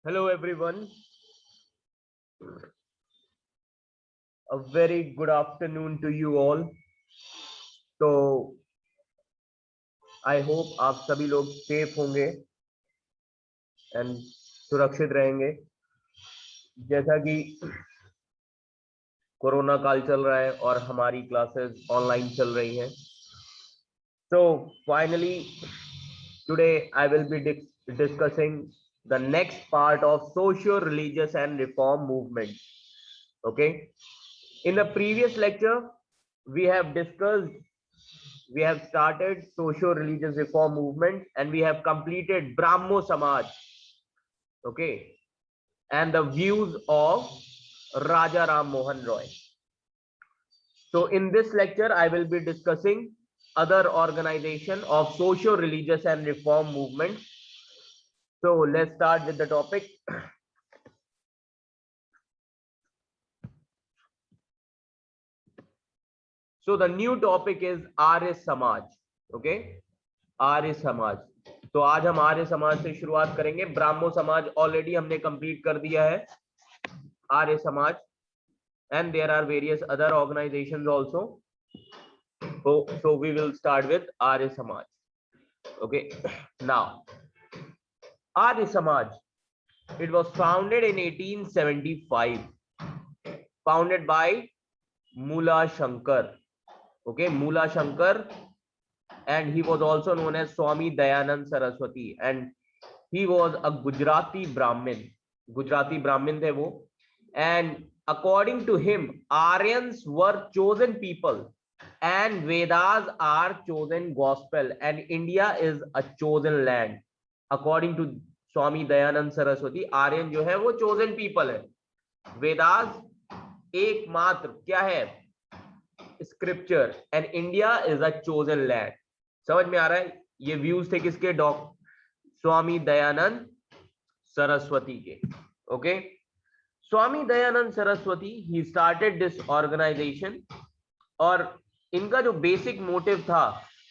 Hello everyone, a very good afternoon to you all. तो I hope आप सभी लोग सेफ होंगे एंड सुरक्षित रहेंगे। जैसा कि कोरोना काल चल रहा है और हमारी क्लासेस ऑनलाइन चल रही हैं, so finally today I will be discussing the next part of socio religious and reform movement. Okay, in the previous lecture we have started socio-religious reform movement and we have completed Brahmo Samaj, okay, and the views of Raja Ram Mohan Roy. So in this lecture, I will be discussing other organization of socio-religious and reform movement. So let's start with the topic. So the new topic is Arya Samaj, okay, Arya Samaj. तो आज हम आर्य समाज से शुरुआत करेंगे। ब्राह्मो समाज already हमने complete कर दिया है, आर्य समाज, and there are various other organizations also. So we will start with Arya Samaj. Okay, now Arya Samaj, it was founded in 1875, founded by Mula Shankar. Okay, Mula Shankar, and he was also known as Swami Dayanand Saraswati, and he was a Gujarati Brahmin. Gujarati Brahmin the wo. And according to him, Aryans were chosen people and Vedas are chosen gospel and India is a chosen land. According to Swami Dayanand Saraswati, Aryan जो है वो chosen people है, Vedas एकमात्र क्या है, scripture, and India is a chosen land. समझ में आ रहा है? ये व्यूज थे किसके? स्वामी दयानंद सरस्वती के। Okay, Swami Dayanand Saraswati he started this organization और इनका जो बेसिक मोटिव था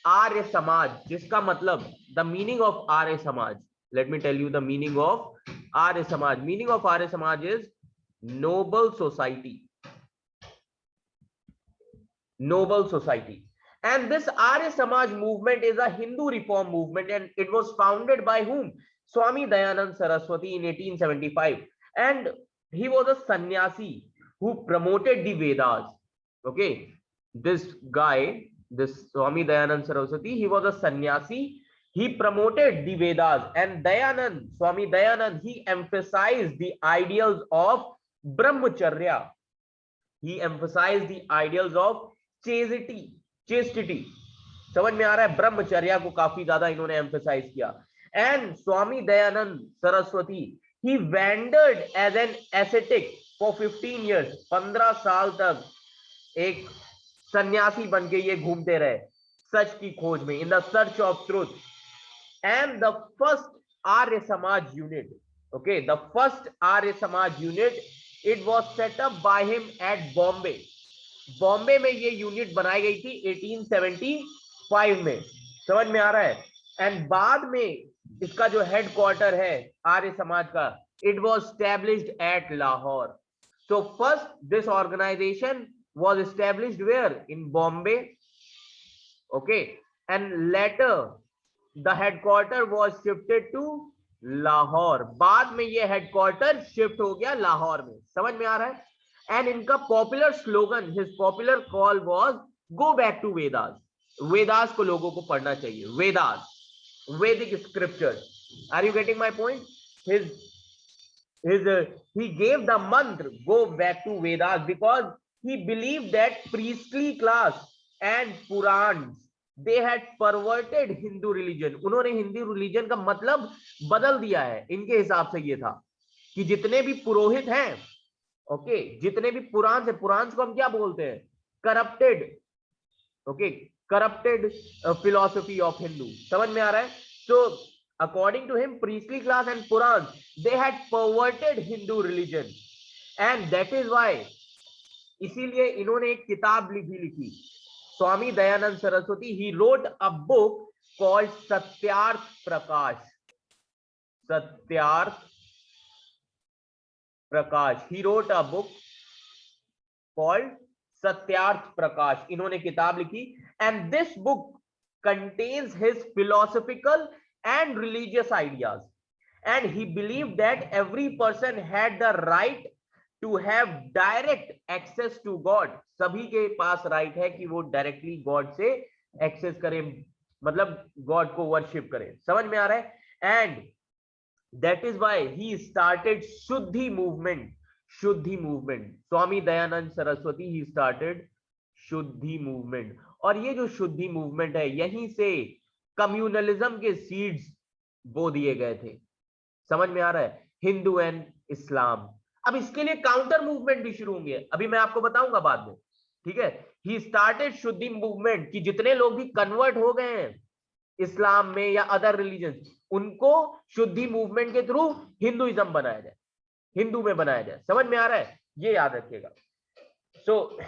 आर्य समाज, जिसका मतलब the meaning of Arya Samaj, let me tell you the meaning of Arya Samaj. Meaning of Arya Samaj is noble society, noble society. And this Arya Samaj movement is a Hindu reform movement and it was founded by whom? Swami Dayanand Saraswati in 1875, and he was a sannyasi who promoted the Vedas. Okay, this guy, this Swami Dayanand Saraswati, he was a sannyasi, he promoted the Vedas, and Dayanand, Swami Dayanand, he emphasized the ideals of brahmacharya, he emphasized the ideals of chastity. समझ में आ रहा है? ब्रह्मचर्या को काफी ज्यादा इन्होंने emphasise किया। And Swami Dayanand Saraswati he wandered as an ascetic for 15 years, 15 साल तक एक सन्यासी बन के ये घूमते रहे सच की खोज में, in the search of truth. And the first Arya Samaj unit, okay, the first Arya Samaj unit, it was set up by him at Bombay. Bombay में ये यूनिट बनाई गई थी 1875 में। समझ में आ रहा है? एंड बाद में इसका जो हेडक्वार्टर है आर्य समाज का, it was established at Lahore. So first this organization was established where? In Bombay. Okay, and later the headquarter was shifted to Lahore. बाद में ये हेडक्वार्टर शिफ्ट हो गया लाहौर में। समझ में आ रहा है? And इनका popular slogan, his popular call was go back to Vedas. Vedas को लोगों को पढ़ना चाहिए, वेदास, वैदिक scriptures. Are you getting my point? He gave the mantra go back to Vedas because he believed that priestly class and Purans they had perverted Hindu religion. उन्होंने Hindu religion का मतलब बदल दिया है। इनके हिसाब से ये था कि जितने भी पुरोहित हैं, ओके, जितने भी पुराण से, पुराण को हम क्या बोलते हैं? Corrupted, okay, corrupted philosophy of Hindu. समझ में आ रहा है? So according to him priestly class and Purana they had perverted Hindu religion and that is why, इसीलिए इन्होंने एक किताब भी लिखी, Swami Dayanand Saraswati, he wrote a book called Satyarth Prakash, Satyarth Prakash, he wrote a book called Satyarth Prakash, इन्होंने किताब लिखी, and this book contains his philosophical and religious ideas, and he believed that every person had the right to have direct access to God, सभी के पास right है कि वो directly God से access करें, मतलब गॉड को वर्शिप करें, समझ में आ रहा है। And that is why he started शुद्धि मूवमेंट, शुद्धि movement, Swami Dayanand Saraswati he started शुद्धि मूवमेंट। और ये जो शुद्धि मूवमेंट है, यहीं से कम्युनलिज्म के सीड्स बो दिए गए थे, समझ में आ रहा है, हिंदू एंड इस्लाम। अब इसके लिए काउंटर मूवमेंट भी शुरू होंगे, अभी मैं आपको बताऊंगा बाद में, ठीक है। ही स्टार्टेड शुद्धि मूवमेंट कि जितने लोग भी कन्वर्ट हो गए हैं इस्लाम में या अदर रिलीजन, उनको शुद्धि मूवमेंट के थ्रू हिंदुइज्म बनाया जाए, हिंदू में बनाया जाए, समझ में आ रहा है, ये याद रखिएगा। सो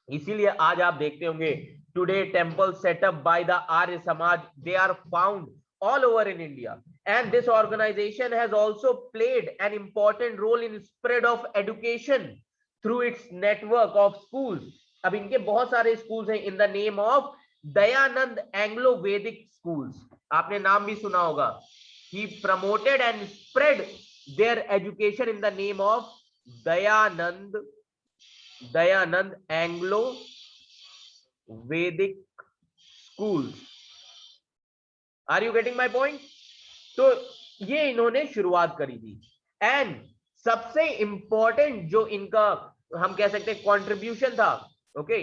इसीलिए आज आप देखते होंगे today temple set up by the Arya Samaj, they are found all over in India, and this organization has also played an important role in spread of education through its network of schools. अब इनके बहुत सारे schools हैं in the name of Dayanand Anglo Vedic schools, आपने नाम भी सुना होगा। He promoted and spread their education in the name of Dayanand Anglo Vedic schools. Are you getting my point? तो ये इन्होंने शुरुआत करी थी। एंड सबसे इंपॉर्टेंट जो इनका हम कह सकते हैं कंट्रीब्यूशन था, okay,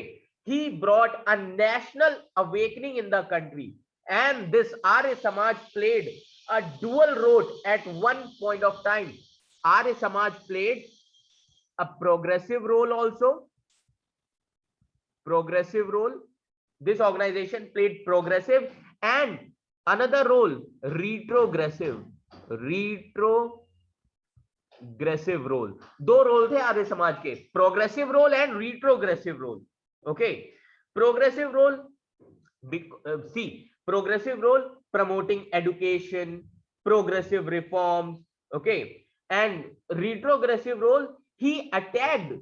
he brought a national awakening in the country, and this Arya Samaj played a dual role at one point of time. Arya Samaj played a progressive role also, progressive role, this organisation played progressive and another role retrogressive, retrogressive role, दो role थे आर्य समाज के, progressive role and retrogressive role. Okay, progressive role, see progressive role promoting education, progressive reforms, okay, and retrogressive role he attacked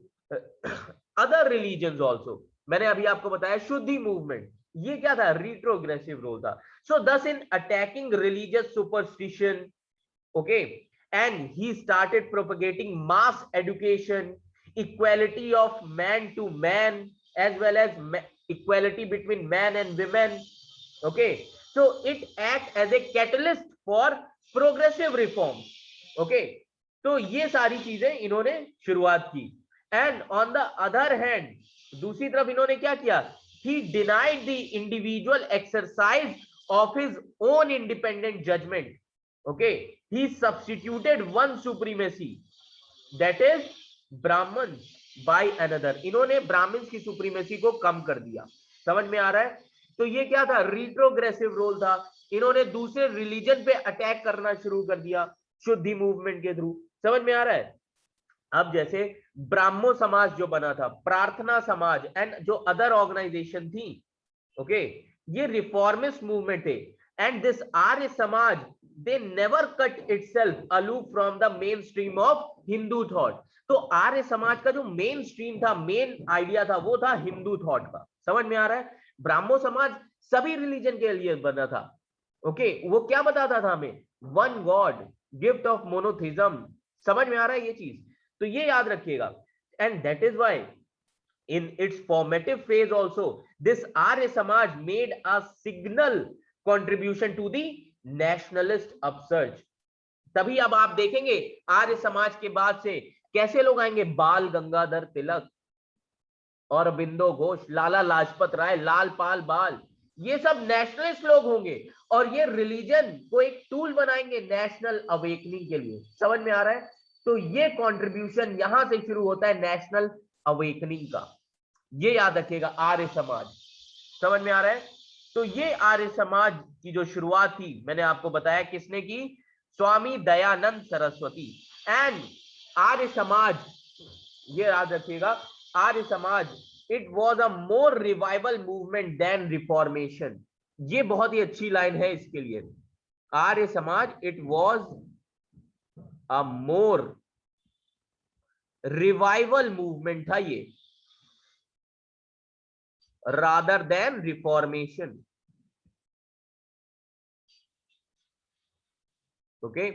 other religions also. मैंने अभी आपको बताया शुद्धि movement, ये क्या था, रिट्रोग्रेसिव रोल था। So thus in attacking religious superstition, okay, and he started propagating mass education, equality of man to man, as well as equality between man and women, okay. So it acts as a catalyst for progressive reforms, okay. तो ये सारी चीजें इन्होंने शुरुआत की। And on the other hand, दूसरी तरफ इन्होंने क्या किया, he denied the individual exercise of his own independent judgment, okay. He substituted one supremacy, that is Brahman, by another. इन्होंने ब्राह्मण्स की सुप्रीमेसी को कम कर दिया, समझ में आ रहा है। तो ये क्या था, रिट्रोग्रेसिव रोल था, इन्होंने दूसरे रिलीजन पे अटैक करना शुरू कर दिया शुद्धि मूवमेंट के थ्रू, समझ में आ रहा है। अब जैसे ब्राह्मो समाज जो बना था, प्रार्थना समाज एंड जो अदर ऑर्गेनाइजेशन थी, ओके, ये रिफॉर्मिस्ट मूवमेंट थे। And this Arya Samaj, they never cut itself aloof from the main stream of Hindu thought. तो आर्य समाज का जो मेन स्ट्रीम था, मेन आइडिया था, वो था हिंदू थॉट का, समझ में आ रहा है। ब्राह्मो समाज सभी रिलीजन के लिए बना था, ओके, वो क्या बताता था हमें, one God, gift of monotheism, समझ में आ रहा है ये चीज, तो ये याद रखिएगा। And that is why in its formative phase also this Arya Samaj made a signal contribution to the nationalist upsurge. तभी अब आप देखेंगे आर्य समाज के बाद से कैसे लोग आएंगे, बाल गंगाधर तिलक, अरबिंदो घोष, लाला लाजपत राय, लाल पाल बाल, ये सब नेशनलिस्ट लोग होंगे और ये रिलीजन को एक टूल बनाएंगे नेशनल अवेकनिंग के लिए, समझ में आ रहा है। तो ये कंट्रीब्यूशन यहां से शुरू होता है नेशनल अवेकनिंग का, ये याद रखिएगा, आर्य समाज, समझ में आ रहा है। तो ये आर्य समाज की जो शुरुआत थी, मैंने आपको बताया किसने की, स्वामी दयानंद सरस्वती। एंड आर्य समाज, ये याद रखिएगा, Arya Samaj, it was a more revival movement than reformation. ये बहुत ही अच्छी लाइन है इसके लिए, Arya Samaj, it was a more revival movement था ये, rather than reformation. Okay,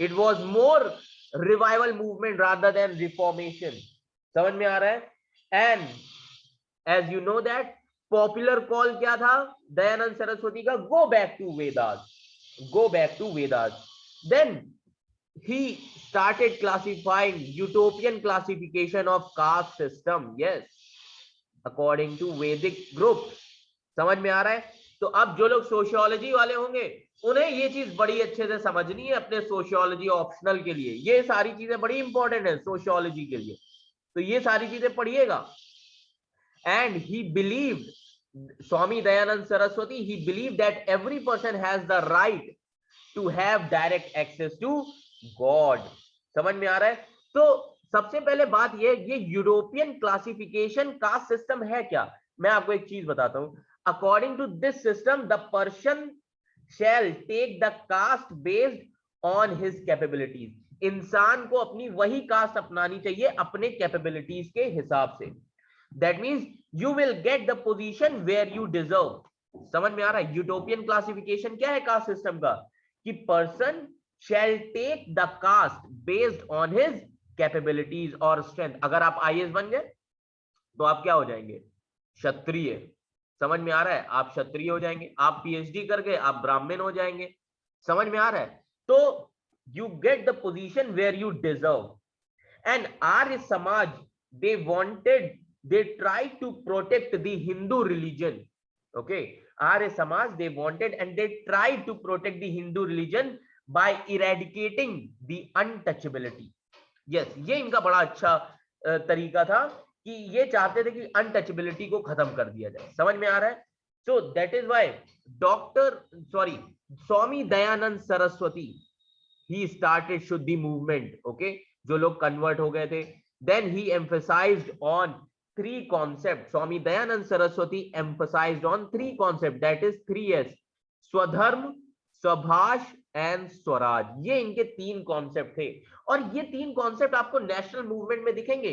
it was more revival movement rather than reformation. समझ में आ रहा है? And as you know that popular call क्या था दयानंद सरस्वती का? Go back to Vedas, go back to Vedas. Then he started classifying utopian classification of caste system, yes, according to Vedic groups. समझ में आ रहा है? तो अब जो लोग सोशियोलॉजी वाले होंगे उन्हें ये चीज बड़ी अच्छे से समझनी है अपने सोशियोलॉजी ऑप्शनल के लिए। ये सारी चीजें बड़ी इंपॉर्टेंट है सोशियोलॉजी के लिए, तो ये सारी चीजें पढ़िएगा। And he believed, Swami Dayanand Saraswati, he believed that every person has the right to have direct access to God. समझ में आ रहा है? तो सबसे पहले बात ये यूरोपियन क्लासिफिकेशन कास्ट सिस्टम है क्या? मैं आपको एक चीज बताता हूं। According to this system the person shall take the caste based on his capabilities. इंसान को अपनी वही कास्ट अपनानी चाहिए अपने कैपेबिलिटीज के हिसाब से। That means you will get the position where you deserve. समझ में आ रहा है? यूटोपियन क्लासिफिकेशन क्या है कास्ट सिस्टम का? कि person shall take the caste based on his capabilities और स्ट्रेंथ। अगर आप आईएएस बन गए तो आप क्या हो जाएंगे? क्षत्रिय। समझ में आ रहा है? आप क्षत्रिय हो जाएंगे। आप पीएचडी कर गए, आप ब्राह्मण हो जाएंगे। समझ में आ रहा है? तो you get the position where you deserve. And Arya Samaj they wanted, they tried to protect the Hindu religion. Okay, Arya Samaj they wanted and they tried to protect the Hindu religion by eradicating the untouchability. Yes, ये इनका बड़ा अच्छा तरीका था कि ये चाहते थे कि अनटचेबिलिटी को खत्म कर दिया जाए। समझ में आ रहा है? So that is why Swami Dayanand Saraswati he started Shuddhi movement. Okay, जो लोग कन्वर्ट हो गए थे, then he emphasized on three concepts. Swami Dayanand Saraswati emphasized on three concepts, that is 3S: स्वधर्म, स्वभाष एंड स्वराज। ये इनके तीन कॉन्सेप्ट थे और ये तीन कॉन्सेप्ट आपको नेशनल मूवमेंट में दिखेंगे।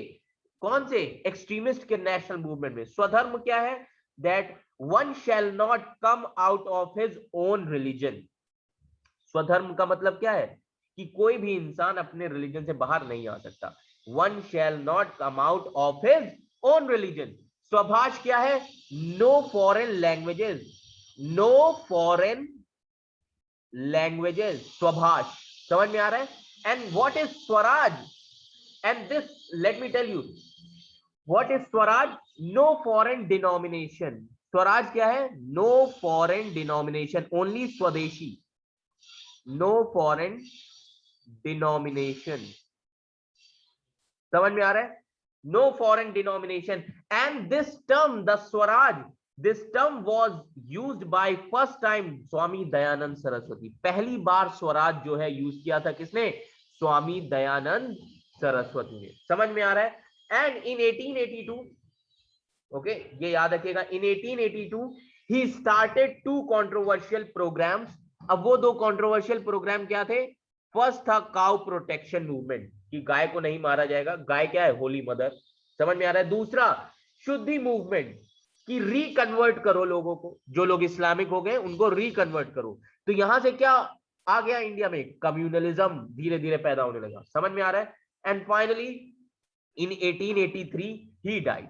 कौन से? एक्सट्रीमिस्ट के नेशनल मूवमेंट में। स्वधर्म क्या है? That one shall not come out of his own religion. स्वधर्म का मतलब क्या है? कि कोई भी इंसान अपने रिलीजन से बाहर नहीं आ सकता। One shall not come out of his own religion. स्वभाष क्या है? No foreign languages, no foreign languages, Swabhasha. समझ में आ रहा है? And what is Swaraj? And this let me tell you what is Swaraj? No foreign denomination. स्वराज क्या है? No foreign denomination, only swadeshi, no foreign denomination. समझ में आ रहा है? no foreign denomination. And this term, the Swaraj, this term was used by first time Swami Dayanand Saraswati. पहली बार स्वराज जो है यूज किया था किसने? स्वामी दयानंद सरस्वती ने। समझ में आ रहा है? And in 1882, okay, ये याद रखिएगा, in 1882 he started two controversial programs. अब वो दो controversial program क्या थे? फर्स्ट था काउ प्रोटेक्शन मूवमेंट, कि गाय को नहीं मारा जाएगा, गाय क्या है? होली मदर। समझ में आ रहा है? दूसरा शुद्धि मूवमेंट, कि रिकन्वर्ट करो लोगों को, जो लोग इस्लामिक हो गए उनको रिकन्वर्ट करो। तो यहां से क्या आ गया इंडिया में? कम्युनलिज्म धीरे धीरे पैदा होने लगा। समझ में आ रहा है? And finally in 1883 he died.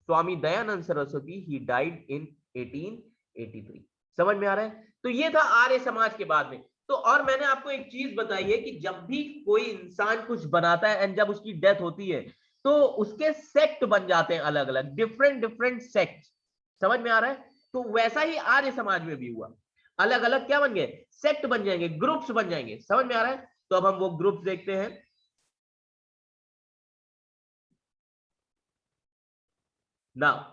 Swami Dayanand Saraswati he died इन 1883। समझ में आ रहा है? तो ये था आर्य समाज के बाद में। तो और मैंने आपको एक चीज बताई है कि जब भी कोई इंसान कुछ बनाता है एंड जब उसकी डेथ होती है तो उसके सेक्ट बन जाते हैं, अलग अलग डिफरेंट डिफरेंट सेक्ट। समझ में आ रहा है? तो वैसा ही आर्य समाज में भी हुआ, अलग अलग क्या बन गए? सेक्ट बन जाएंगे, ग्रुप्स बन जाएंगे। समझ में आ रहा है? तो अब हम वो ग्रुप्स देखते हैं। नाउ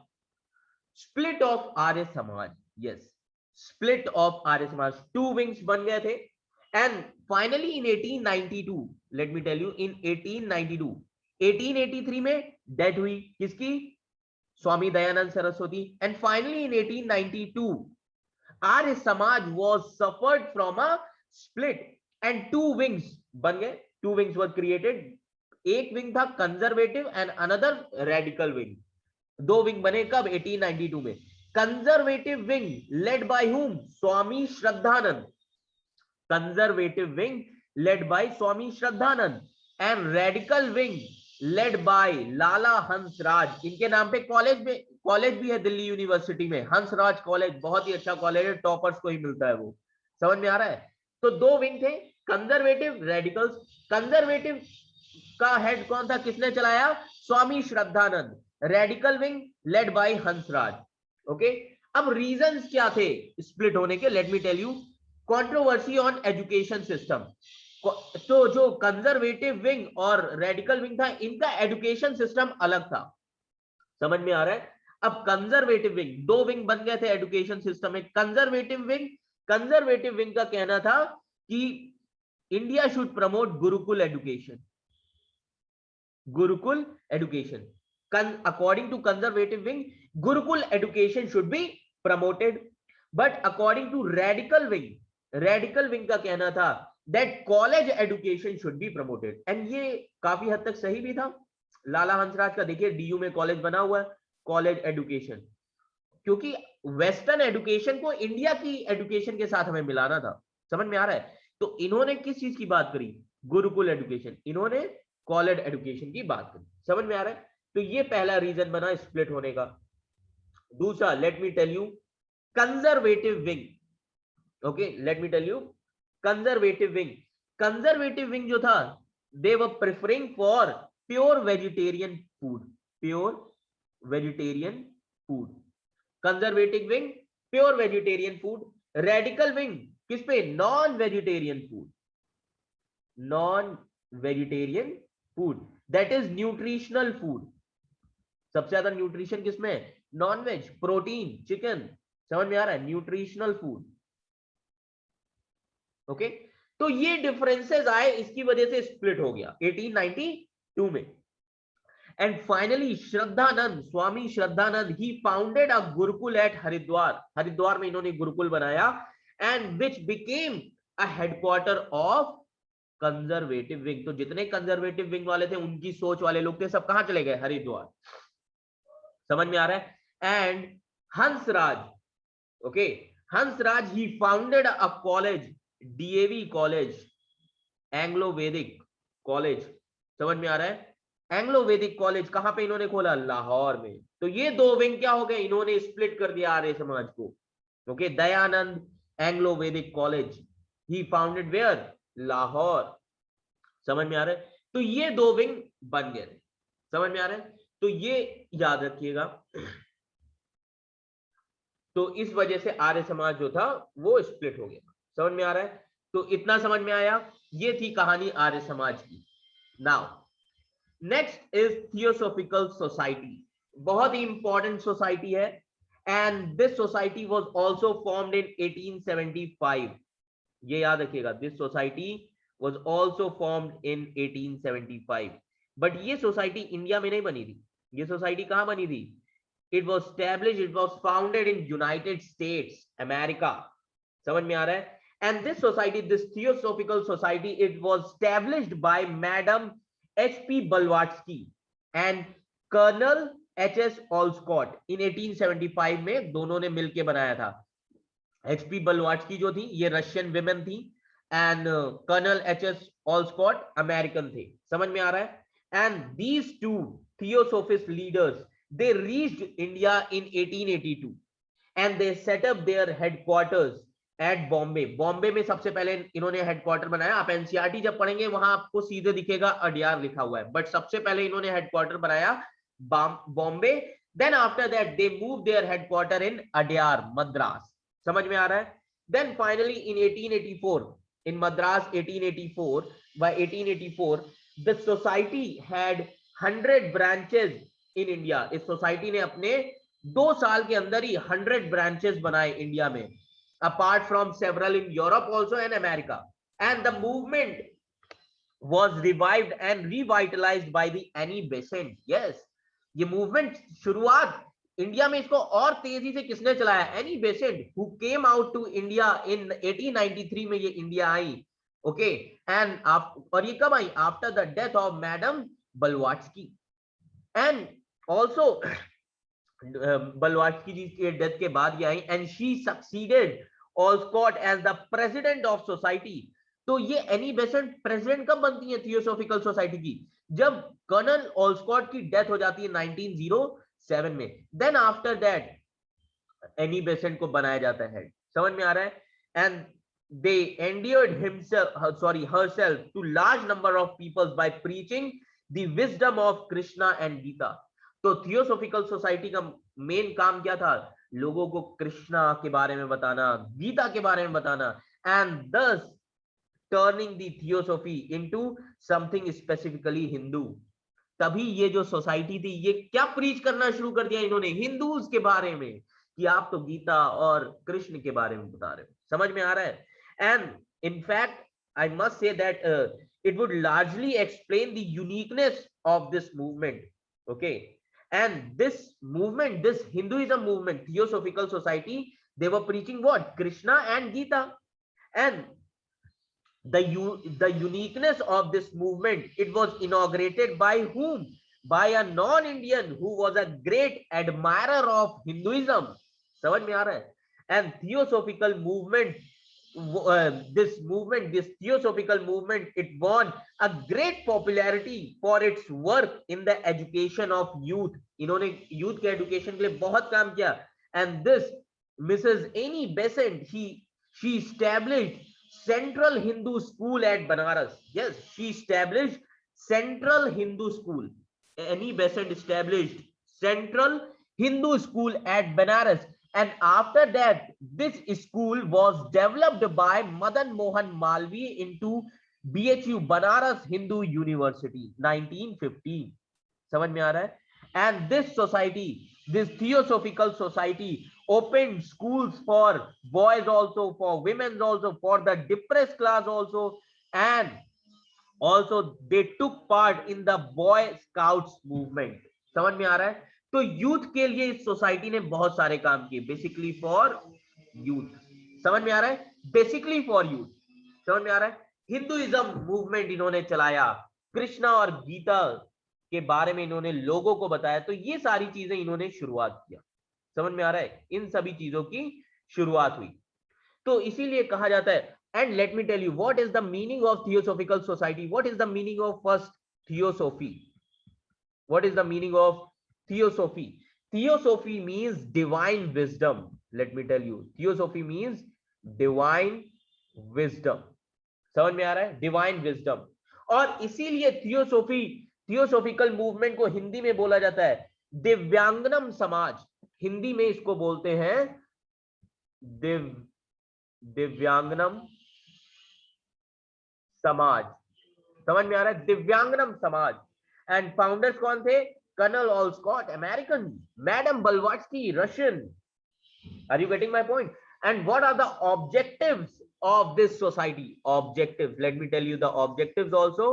स्प्लिट ऑफ आर्य समाज, यस, स्प्लिट ऑफ आर्य समाज, टू विंग्स बन गए थे। And finally in 1892, let me tell you, in 1892, 1883 में डेथ हुई किसकी? Swami Dayanand Saraswati. And finally in 1892 Arya Samaj was suffered from a split and two wings बन गए, टू विंग्स वर क्रिएटेड एक विंग था conservative and another radical wing. दो विंग बने कब? 1892 में। Conservative wing led by whom? Swami Shraddhanand. Conservative wing led by Swami Shraddhanand and radical wing led bye लाला हंसराज। इनके नाम पे कॉलेज भी है दिल्ली यूनिवर्सिटी में, हंसराज कॉलेज, बहुत ही अच्छा कॉलेज है, टॉपर्स को ही मिलता है वो। समझ में आ रहा है? तो दो विंग थे, कंजर्वेटिव, रेडिकल्स। कंजर्वेटिव का हेड कौन था, किसने चलाया? Swami Shraddhanand. Radical wing led by Hansraj. Okay, अब रीजंस क्या थे स्प्लिट होने के? Let me tell you. Controversy on education system. तो जो कंजर्वेटिव विंग और रेडिकल विंग था, इनका एजुकेशन सिस्टम अलग था। समझ में आ रहा है? अब कंजर्वेटिव विंग, दो विंग बन गए थे एजुकेशन सिस्टम में। कंजर्वेटिव विंग का कहना था कि India should promote Gurukul education. Gurukul education, according to conservative wing, gurukul education should be promoted. But according to radical wing का कहना था that college education should be promoted. And ये काफी हद तक सही भी था। लाला हंसराज का देखिए डीयू में कॉलेज बना हुआ है, कॉलेज एजुकेशन, क्योंकि वेस्टर्न एजुकेशन को इंडिया की एजुकेशन के साथ हमें मिलाना था। समझ में आ रहा है? तो इन्होंने किस चीज की बात करी? गुरुकुल एजुकेशन। इन्होंने कॉलेज एजुकेशन की बात करी। समझ में आ रहा है? तो ये पहला रीजन बना स्प्लिट होने का। दूसरा, let me tell you conservative wing. Okay, let me tell you conservative wing. Conservative wing जो था, they were preferring for pure vegetarian food. Pure vegetarian food. Conservative wing pure vegetarian food. Radical wing किस पे? Non vegetarian food. Non vegetarian food, that is nutritional food. सबसे ज्यादा nutrition किसमें? Non veg, protein, chicken. समझ में आ रहा है? Nutritional food. ओके, तो ये डिफरेंसेस आए, इसकी वजह से स्प्लिट हो गया 1892 में। And finally Shraddhanand, Swami Shraddhanand, he founded a gurukul at Haridwar. Haridwar में इन्होंने गुरुकुल बनाया, and which became a headquarter of conservative wing. तो जितने कंजर्वेटिव विंग वाले थे, उनकी सोच वाले लोग थे, सब कहां चले गए? हरिद्वार। समझ में आ रहा है? And Hansraj, okay, Hansraj, he founded a college, DAV college, Anglo Vedic college. समझ में आ रहा है? एंग्लो वैदिक कॉलेज कहां पे इन्होंने खोला? लाहौर में। तो ये दो विंग क्या हो गए? इन्होंने स्प्लिट कर दिया आर्य समाज को। Okay, Dayanand Anglo Vedic college, he founded where? Lahore. समझ में आ रहा है? तो ये दो विंग बन गए। समझ में आ रहा है? तो ये याद रखिएगा। तो इस वजह से आर्य समाज जो था वो स्प्लिट हो गया। समझ में आ रहा है? तो इतना समझ में आया? ये थी कहानी आर्य समाज की। Now next is theosophical society. बहुत ही इंपॉर्टेंट सोसाइटी है, and this society was also formed in 1875। ये याद रखिएगा, this society was also formed in 1875। But ये सोसाइटी इंडिया में नहीं बनी थी। ये सोसाइटी कहां बनी थी? It was established, it was founded in United States, America. समझ में आ रहा है? And this society, this Theosophical Society, it was established by Madam H.P. Blavatsky and Colonel H.S. Olcott in 1875 में दोनों ने मिलके बनाया था। H.P. Blavatsky जो थी, ये रशियन विमेन थी, and Colonel H.S. Olcott American थे। समझ में आ रहा है? And these two Theosophist leaders, they reached India in 1882 and they set up their headquarters at Bombay. Bombay में सबसे पहले इन्होंने हेडक्वार्टर बनाया। आप एनसीईआरटी जब पढ़ेंगे वहां आपको सीधे दिखेगा अडयार लिखा हुआ है, बट सबसे पहले इन्होंने हेडक्वार्टर बनाया Bombay. Then after that they move their headquarter in Adyar, Madras. समझ में आ रहा है? Then finally in 1884 in Madras, 1884, by 1884 the society had 100 branches in India. इस सोसाइटी ने अपने 2 साल के अंदर ही 100 ब्रांचेस बनाए इंडिया में, apart from several in Europe also and America. And the movement was revived and revitalized by the Annie Besant. Yes, ये movement शुरुआत इंडिया में इसको और तेजी से किसने चलाया? Annie Besant, who came out to India in 1893 में ये इंडिया आई। ओके, एंड और ये कब आई? After the death of madam Blavatsky. And also Blavatsky ji के डेथ के बाद ये आई, and she succeeded Olcott as the president of society. तो ये एनी बेसेंट प्रेसिडेंट कब बनती है थियोसॉफिकल सोसाइटी की? जब कर्नल ऑलस्कॉट की डेथ हो जाती है 1907 में. Then after that Annie Besant को बनाया जाता है. समझ में आ रहा है? And they endeared herself to large number of peoples by preaching the wisdom of Krishna and Gita. तो थियोसॉफिकल सोसाइटी का मेन काम क्या था? लोगों को कृष्णा के बारे में बताना, गीता के बारे में बताना, and thus turning the theosophy into something specifically Hindu. तभी ये जो सोसाइटी थी ये क्या प्रीच करना शुरू कर दिया इन्होंने? हिंदूज के बारे में, कि आप तो गीता और कृष्ण के बारे में बता रहे हो. समझ में आ रहा है? And in fact I must say that it would largely explain the uniqueness of this movement. Okay, and this movement, this Hinduism movement, Theosophical Society, they were preaching what? Krishna and Gita. And the uniqueness of this movement, it was inaugurated by whom? By a non-Indian who was a great admirer of Hinduism. समझ में आ रहा है? And Theosophical movement, this Theosophical movement, it won a great popularity for its work in the education of youth. इन्होंने youth के education के लिए बहुत काम किया. And this Mrs. Annie Besant, she established Central Hindu School at Banaras. Yes, she established Central Hindu School. Annie Besant established Central Hindu School at Banaras. And after that, this school was developed by Madan Mohan Malvi into BHU, Banaras Hindu University, 1915. समझ में आ रहा है? And this society, this Theosophical Society, opened schools for boys also, for women also, for the depressed class also, and also they took part in the Boy Scouts movement. समझ में आ रहा है? तो यूथ के लिए इस सोसाइटी ने बहुत सारे काम किए. Basically for youth. समझ में आ रहा है? Basically for youth. समझ में आ रहा है? हिंदुइज्म मूवमेंट इन्होंने चलाया, कृष्णा और गीता के बारे में इन्होंने लोगों को बताया. तो ये सारी चीजें इन्होंने शुरुआत किया. समझ में आ रहा है? इन सभी चीजों की शुरुआत हुई. तो इसीलिए कहा जाता है. And let me tell you what is the meaning of Theosophical Society. What is the meaning of first theosophy? What is the meaning of Theosophy? Theosophy means divine wisdom. Let me tell you, Theosophy means divine wisdom. समझ में आ रहा है? Divine wisdom. और इसीलिए theosophical movement को हिंदी में बोला जाता है दिव्यांगनम समाज. हिंदी में इसको बोलते हैं दिव्यांगनम समाज. समझ में आ रहा है? दिव्यांगनम समाज. एंड फाउंडर्स कौन थे? Colonel Olcott, American. Madam Blavatsky, Russian. Are you getting my point? And what are the objectives of this society? Objectives. Let me tell you the objectives also.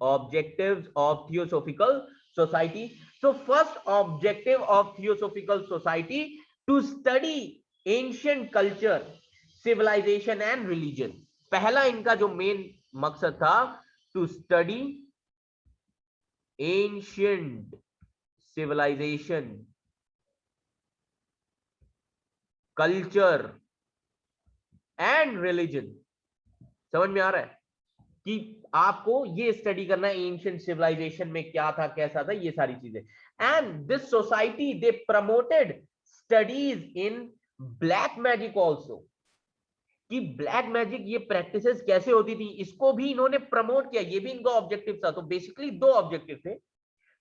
Objectives of Theosophical Society. So first objective of Theosophical Society, to study ancient culture, civilization and religion. पहला इनका जो main मकसद था, to study ancient civilization, culture and religion. समझ में आ रहा है कि आपको ये स्टडी करना है एंशिएंट सिविलाइजेशन में क्या था, कैसा था, ये सारी चीजें. And this society they promoted studies in black magic also. कि ब्लैक मैजिक ये प्रैक्टिसेस कैसे होती थी, इसको भी इन्होंने प्रमोट किया. ये भी इनका ऑब्जेक्टिव था. तो बेसिकली दो ऑब्जेक्टिव थे,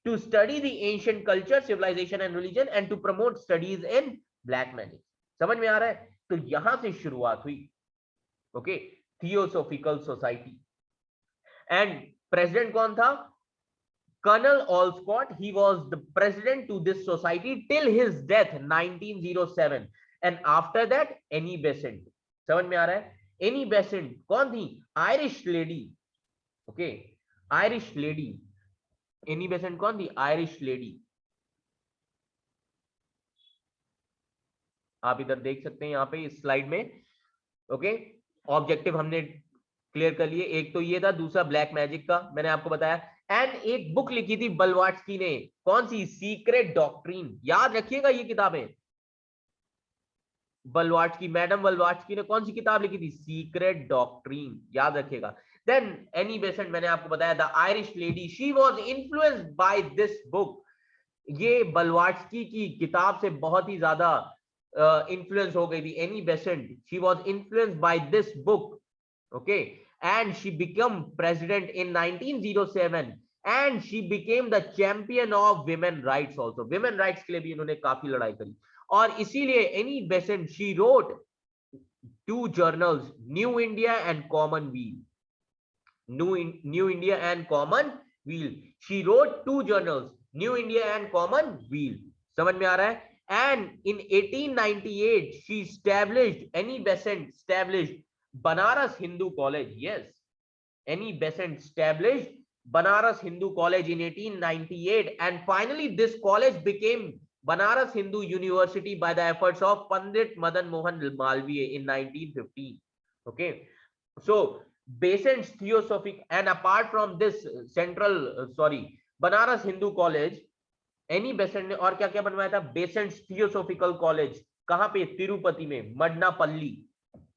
to study the ancient culture, civilisation and religion, and to promote studies in black magic. समझ में आ रहा है? तो यहां से शुरुआत हुई. Okay, theosophical society. And president कौन था? Colonel Olcott. He was the president to this society till his death 1907. And after that Annie Besant. समझ में आ रहा है? एनी बेसेंट कौन थी? Irish lady. Okay, Irish lady. Annie Besant कौन थी? Irish lady. आप इधर देख सकते हैं यहां पे इस स्लाइड में. ओके, ऑब्जेक्टिव हमने क्लियर कर लिए. एक तो ये था, दूसरा ब्लैक मैजिक का मैंने आपको बताया. एंड एक बुक लिखी थी ब्लवाट्स्की ने, कौन सी? Secret doctrine. याद रखिएगा ये किताबें, ब्लवाट्स्की, मैडम ब्लवाट्स्की ने कौन सी किताब लिखी थी? सीक्रेट डॉक्ट्रिन, याद रखिएगा। देन एनी बेसेंट, मैंने आपको बताया the Irish lady, she was influenced by this book. ये ब्लवाट्स्की की किताब से बहुत ही ज्यादा इन्फ्लुएंस हो गई थी। Annie Besant, she was influenced by this book, okay, and she become president in 1907 and she became the champion of women rights also. Women rights के लिए भी इन्होंने काफी लड़ाई करी, और इसीलिए Annie Besant, she wrote two journals, New India and Commonweal, New India and Commonweal. She wrote two journals, New India and Commonweal. समझ में आ रहा है? And in 1898 she established, Annie Besant established Banaras Hindu College. Yes, Annie Besant established Banaras Hindu College in 1898, and finally this college became Banaras Hindu University by the efforts of Pandit Madan Mohan Malviya in 1915. Okay, so Besant's theosophic, and apart from this Banaras Hindu College, Annie Besant ने और क्या क्या बनवाया था? Besant's Theosophical College कहां पे? तिरुपति में, मडनापल्ली,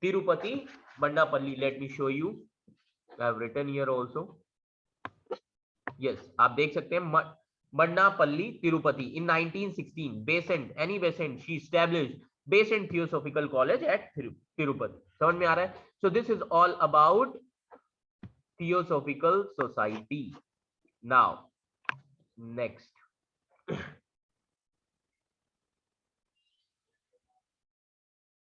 Tirupati मडनापल्ली। Let me show you, I have written here also. Yes, आप देख सकते हैं, मडनापल्ली, Tirupati. In 1916 Besant, Annie Besant, she established Besant Theosophical College at Tirupati. समझ में आ रहा है? So this is all about Theosophical Society. Now next,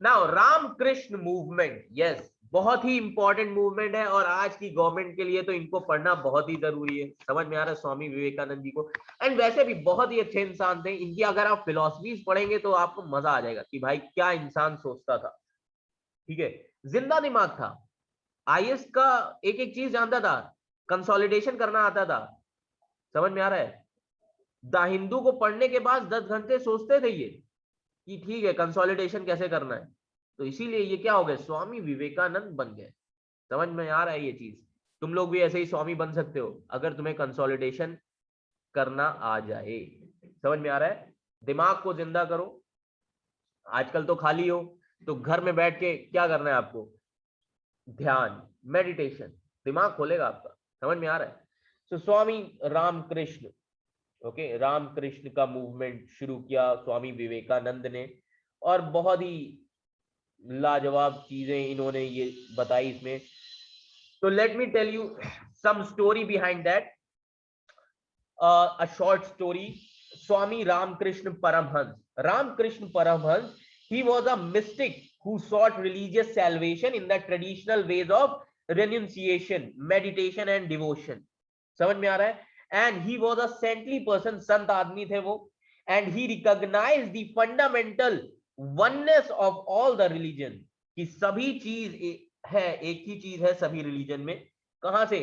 now Ramakrishna movement. Yes, बहुत ही इंपॉर्टेंट मूवमेंट है, और आज की गवर्नमेंट के लिए तो इनको पढ़ना बहुत ही जरूरी है। समझ में आ रहा है? स्वामी विवेकानंद जी को, एंड वैसे भी बहुत ही अच्छे इंसान थे। इनकी अगर आप फिलोसफीज पढ़ेंगे तो आपको मजा आ जाएगा कि भाई क्या इंसान सोचता था। ठीक है, जिंदा दिमाग था, आईएएस का एक एक चीज जानता था, कंसोलिडेशन करना आता था। समझ में आ रहा है? द हिंदू को पढ़ने के बाद 10 घंटे सोचते थे ये कि ठीक है कंसोलिडेशन कैसे करना है, तो इसीलिए ये क्या हो गए? स्वामी विवेकानंद बन गए। समझ में आ रहा है ये चीज? तुम लोग भी ऐसे ही स्वामी बन सकते हो अगर तुम्हें कंसोलिडेशन करना आ जाए। समझ में आ रहा है? दिमाग को जिंदा करो। आजकल तो खाली हो, तो घर में बैठ के क्या करना है आपको? ध्यान, मेडिटेशन, दिमाग खोलेगा आपका। समझ में आ रहा है? सो स्वामी रामकृष्ण, ओके, रामकृष्ण का मूवमेंट शुरू किया स्वामी विवेकानंद ने, और बहुत ही लाजवाब चीजें इन्होंने ये बताई इसमें। तो let me tell you some story behind that, a short story. Swami Ramakrishna Paramhansa, Ramakrishna Paramhansa, he was a mystic who sought religious salvation in the traditional ways of renunciation, meditation and devotion. समझ में आ रहा है? And he was a saintly person, संत आदमी थे वो, and he recognized the fundamental oneness of all the religion, कि सभी चीज है, एक ही चीज है सभी रिलीजन में। कहां से?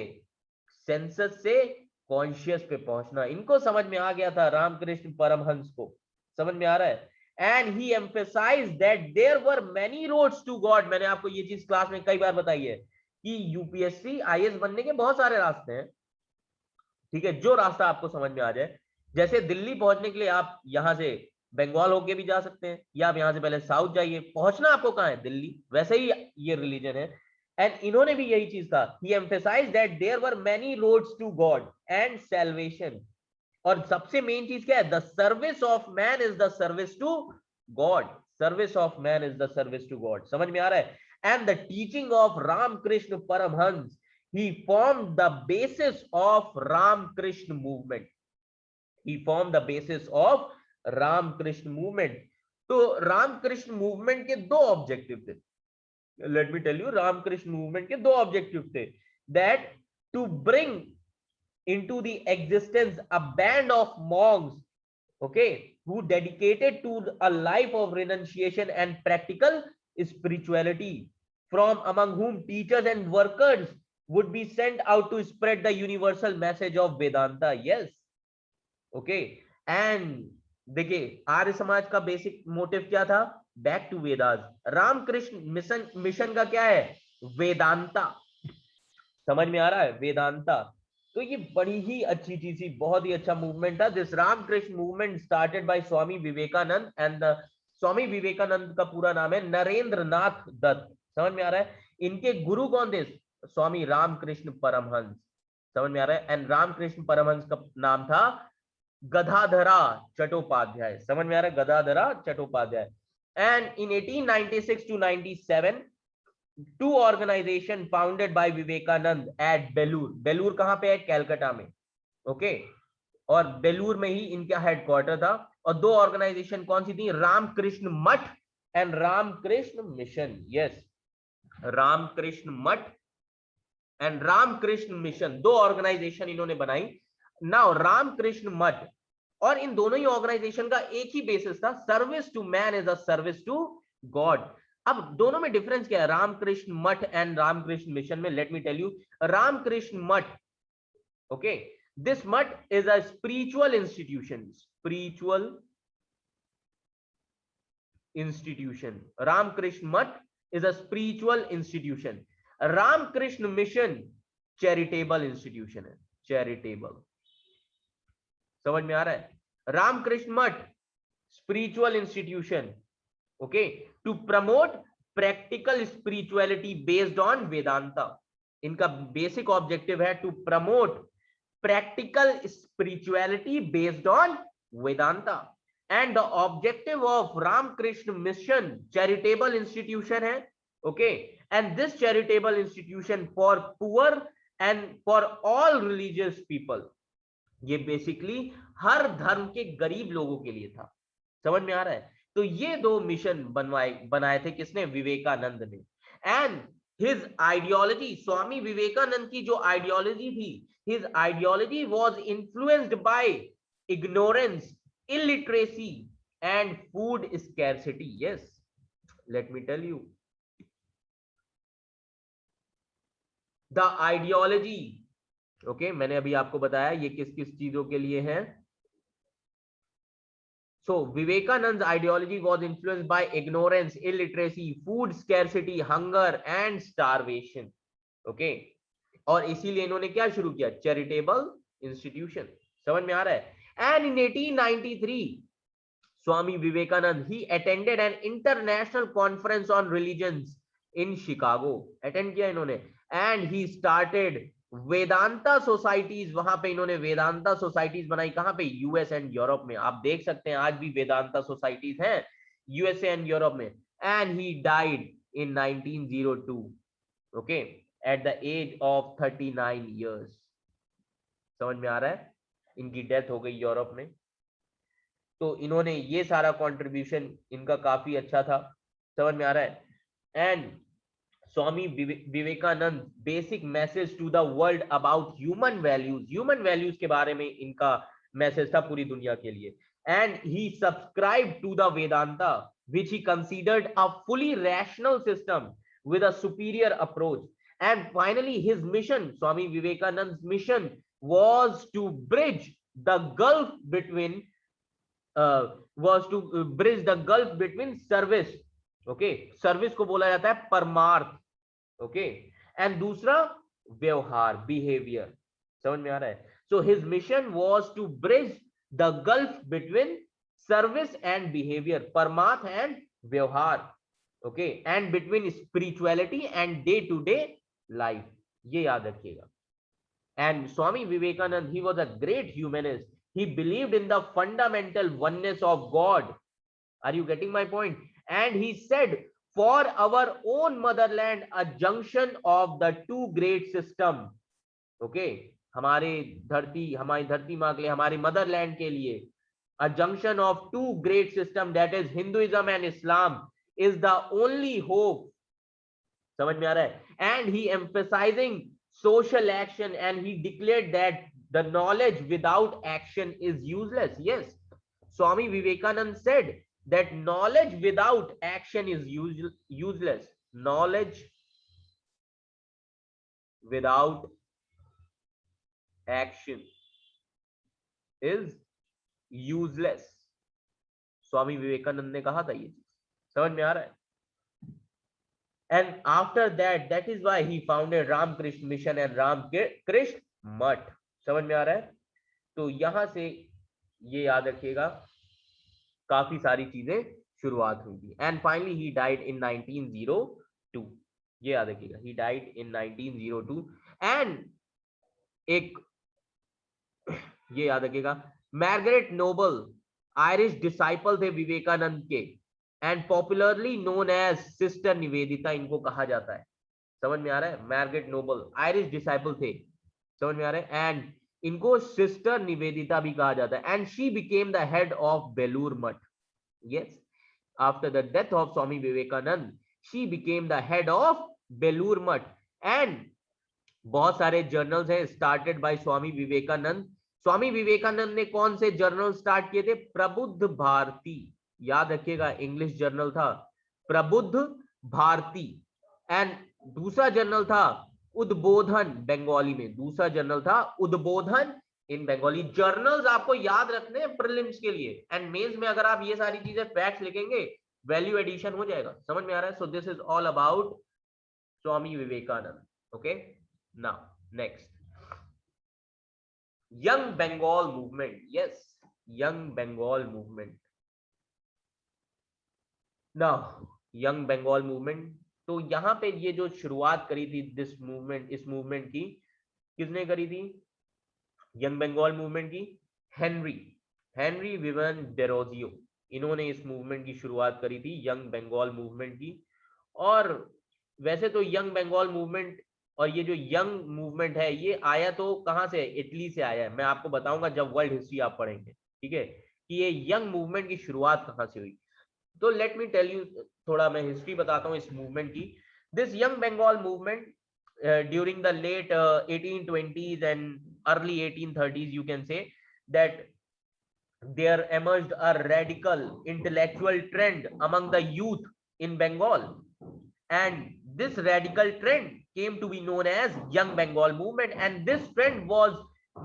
सेंसस से कॉन्शियस पे पहुंचना। इनको समझ में आ गया था, रामकृष्ण परमहंस को। समझ में आ रहा है? And he emphasized that there were many roads to God. मैंने आपको ये चीज क्लास में कई बार बताई है कि यूपीएससी आईएएस बनने के बहुत सारे रास्ते हैं। ठीक है, जो रास्ता आपको समझ में आ जाए। जैसे दिल्ली पहुंचने के लिए आप यहां से बंगाल होके भी जा सकते हैं, या आप यहां से पहले साउथ जाइए, पहुंचना आपको कहां है? दिल्ली। वैसे ही ये रिलीजन है, एंड इन्होंने भी यही चीज था। He emphasized that there were many roads to God and salvation. और सबसे मेन चीज क्या है? The service of man is the service to God. Service of man is the service to God. समझ में आ रहा है? And the teaching of Ramakrishna Paramhansa, he formed the basis of Ramakrishna movement. He formed the basis of Ramakrishna movement. तो Ramakrishna movement के दो objective थे। Let me tell you, Ramakrishna movement के दो ऑब्जेक्टिव थे, that to bring into the existence a band of monks, okay, who dedicated to a life of renunciation and practical spirituality, from among whom teachers and workers would be sent out to spread the universal message of Vedanta. Yes, okay. And देखिए, आर्य समाज का basic motive क्या था? Back to Vedas. Ramakrishna mission का क्या है? वेदांता। समझ में आ रहा है? वेदांता। तो ये बड़ी ही अच्छी चीज थी, बहुत ही अच्छा मूवमेंट था। This Ramakrishna movement started by Swami Vivekananda and Swami Vivekananda का पूरा नाम है नरेंद्र नाथ दत्त, समझ में आ रहा है। इनके गुरु कौन थे? स्वामी रामकृष्ण परमहंस, समझ में आ रहा है। एंड रामकृष्ण परमहंस का नाम था गदाधरा चट्टोपाध्याय, समझ में आ रहा है, Gadadhar Chattopadhyay. And in 1896 to 97 two organization founded by Vivekananda at Belur, Belur कहां पे है? कैलकाटा में, ओके। और बेलूर में ही इनका हेडक्वार्टर था। और दो ऑर्गेनाइजेशन कौन सी थी? Ramakrishna Math and Ramakrishna mission, yes, Ramakrishna Math and Ramakrishna mission, दो ऑर्गेनाइजेशन इन्होंने बनाई। नाउ रामकृष्ण मठ और इन दोनों ही ऑर्गेनाइजेशन का एक ही बेसिस था, service to man is a service to God. अब दोनों में डिफरेंस क्या है रामकृष्ण मठ एंड रामकृष्ण मिशन में? Let me tell you. Ramakrishna Math, okay, this Math is a spiritual institution, spiritual institution. Ramakrishna Math is a spiritual institution. Ramakrishna mission charitable institution है, charitable, समझ में आ रहा है। Ramakrishna Math spiritual institution, okay, to promote practical spirituality based on Vedanta. इनका basic objective है to promote practical spirituality based on Vedanta. And the objective of Ramakrishna mission charitable institution है, okay, and this charitable institution for poor and for all religious people, ये basically हर धर्म के गरीब लोगों के लिए था, समझ में आ रहा है। तो ये दो मिशन बनाए थे किसने? विवेकानंद ने। And his ideology, Swami Vivekananda की जो आइडियोलॉजी थी, his ideology was influenced by ignorance, illiteracy and food scarcity. Yes, let me tell you the ideology, okay, मैंने अभी आपको बताया ये किस किस चीजों के लिए है। So Vivekanand's ideology was influenced by ignorance, illiteracy, food scarcity, hunger and starvation. Okay, और इसीलिए इन्होंने क्या शुरू किया? चैरिटेबल इंस्टीट्यूशन, समझ में आ रहा है। And in 1893 Swami Vivekananda he attended an international conference on religions in Chicago, attend किया इन्होंने। And he started Vedanta societies, वहां पे इन्होंने वेदांता सोसाइटीज बनाई, कहां पे? यूएस एंड यूरोप में। आप देख सकते हैं आज भी वेदांता सोसाइटीज हैं यूएसए एंड यूरोप में। And he died in 1902, okay, at the age of 39 years, समझ में आ रहा है, इनकी डेथ हो गई यूरोप में। तो इन्होंने ये सारा कंट्रीब्यूशन इनका काफी अच्छा था, समझ में आ रहा है। And Swami Vivekananda basic message to the world about human values, human values के बारे में इनका मैसेज था पूरी दुनिया के लिए। And he subscribe to the Vedanta which he considered a fully rational system with a superior approach. And finally his mission, Swami Vivekanand's mission was to bridge the gulf between service, okay, service को बोला जाता है परमार्थ, okay, and दूसरा व्यवहार, behaviour, समझ में आ रहा है। So his mission was to bridge the gulf between service and behaviour, paramarth and vyavahar, okay, and between spirituality and day to day life, ये याद रखिएगा। And Swami Vivekananda, he was a great humanist, he believed in the fundamental oneness of God. Are you getting my point? And he said, for our own motherland, a junction of the two great system, okay, हमारी धरती माँ के लिए, हमारे Motherland के लिए, a junction of two great system, that is Hinduism and Islam, is the only hope, समझ में आ रहा है। And he emphasizing social action, and he declared that the knowledge without action is useless. Yes, Swami Vivekanand said that knowledge without action is useless. Knowledge without action is useless. स्वामी विवेकानंद ने कहा था ये चीज, समझ में आ रहा है। And after that, that is why he founded Ramakrishna Mission and Ramakrishna Mutt. समझ में आ रहा है? तो यहां से ये याद रखिएगा, काफी सारी चीजें शुरुआत हुई थी। And finally he died in 1902, ये याद रखिएगा, ही डाइड इन 1902। एंड एक ये याद रखिएगा, मार्गरेट नोबल आयरिश डिसाइपल थे विवेकानंद के, and popularly known as sister Nivedita इनको कहा जाता है। समझ में आ रहा है? मार्गरेट नोबल आयरिश डिसाइपल थे, समझ में आ रहा है? एंड इनको सिस्टर निवेदिता भी कहा जाता है। And she became the head of Belur Math. Yes, after the death of Swami Vivekananda she became the head of Belur Math. And बहुत सारे जर्नल्स हैं स्टार्टेड बाय स्वामी विवेकानंद। स्वामी विवेकानंद ने कौन से जर्नल स्टार्ट किए थे? प्रबुद्ध भारती, याद रखिएगा, इंग्लिश जर्नल था प्रबुद्ध भारती। एंड दूसरा जर्नल था उद्बोधन, बंगाली में दूसरा जर्नल था उद्बोधन इन बंगाली। जर्नल्स आपको याद रखने हैं प्रीलिम्स के लिए, एंड मेंस में अगर आप ये सारी चीजें फैक्ट्स लिखेंगे वैल्यू एडिशन हो जाएगा। समझ में आ रहा है? So this is all about Swami Vivekananda. Okay, now next, young Bengal movement. Yes, young Bengal movement. now young Bengal movement, तो यहां पे ये जो शुरुआत करी थी दिस मूवमेंट, इस मूवमेंट की किसने करी थी? यंग बंगाल मूवमेंट की हेनरी हेनरी विवन डेरोजियो, इन्होंने इस मूवमेंट की शुरुआत करी थी, यंग बंगाल मूवमेंट की। और वैसे तो यंग बंगाल मूवमेंट और ये जो यंग मूवमेंट है ये आया तो कहां से? इटली से आया है। मैं आपको बताऊंगा जब वर्ल्ड हिस्ट्री आप पढ़ेंगे, ठीक है, कि ये यंग मूवमेंट की शुरुआत कहां से हुई। तो लेट मी टेल यू, थोड़ा मैं हिस्ट्री बताता हूं इस मूवमेंट की। This young Bengal movement during the late 1820s and early 1830s, you can say that there emerged a radical intellectual trend among the youth in Bengal, and this radical trend came to be known as young Bengal movement, and this trend was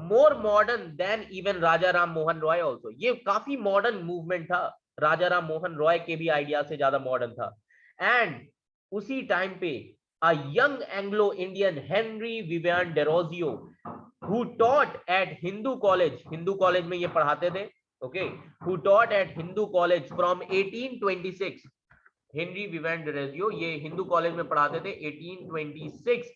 more modern than even Raja Ram Mohan Roy also. ये काफी modern movement था, राजा राम मोहन रॉय के भी idea से ज्यादा modern था। And उसी time पे a young Anglo-Indian Henry Vivian Derozio who taught at Hindu College में ये पढ़ाते थे, okay, who taught at Hindu College from 1826, Henry Vivian Derozio ये हिंदू कॉलेज में पढ़ाते थे 1826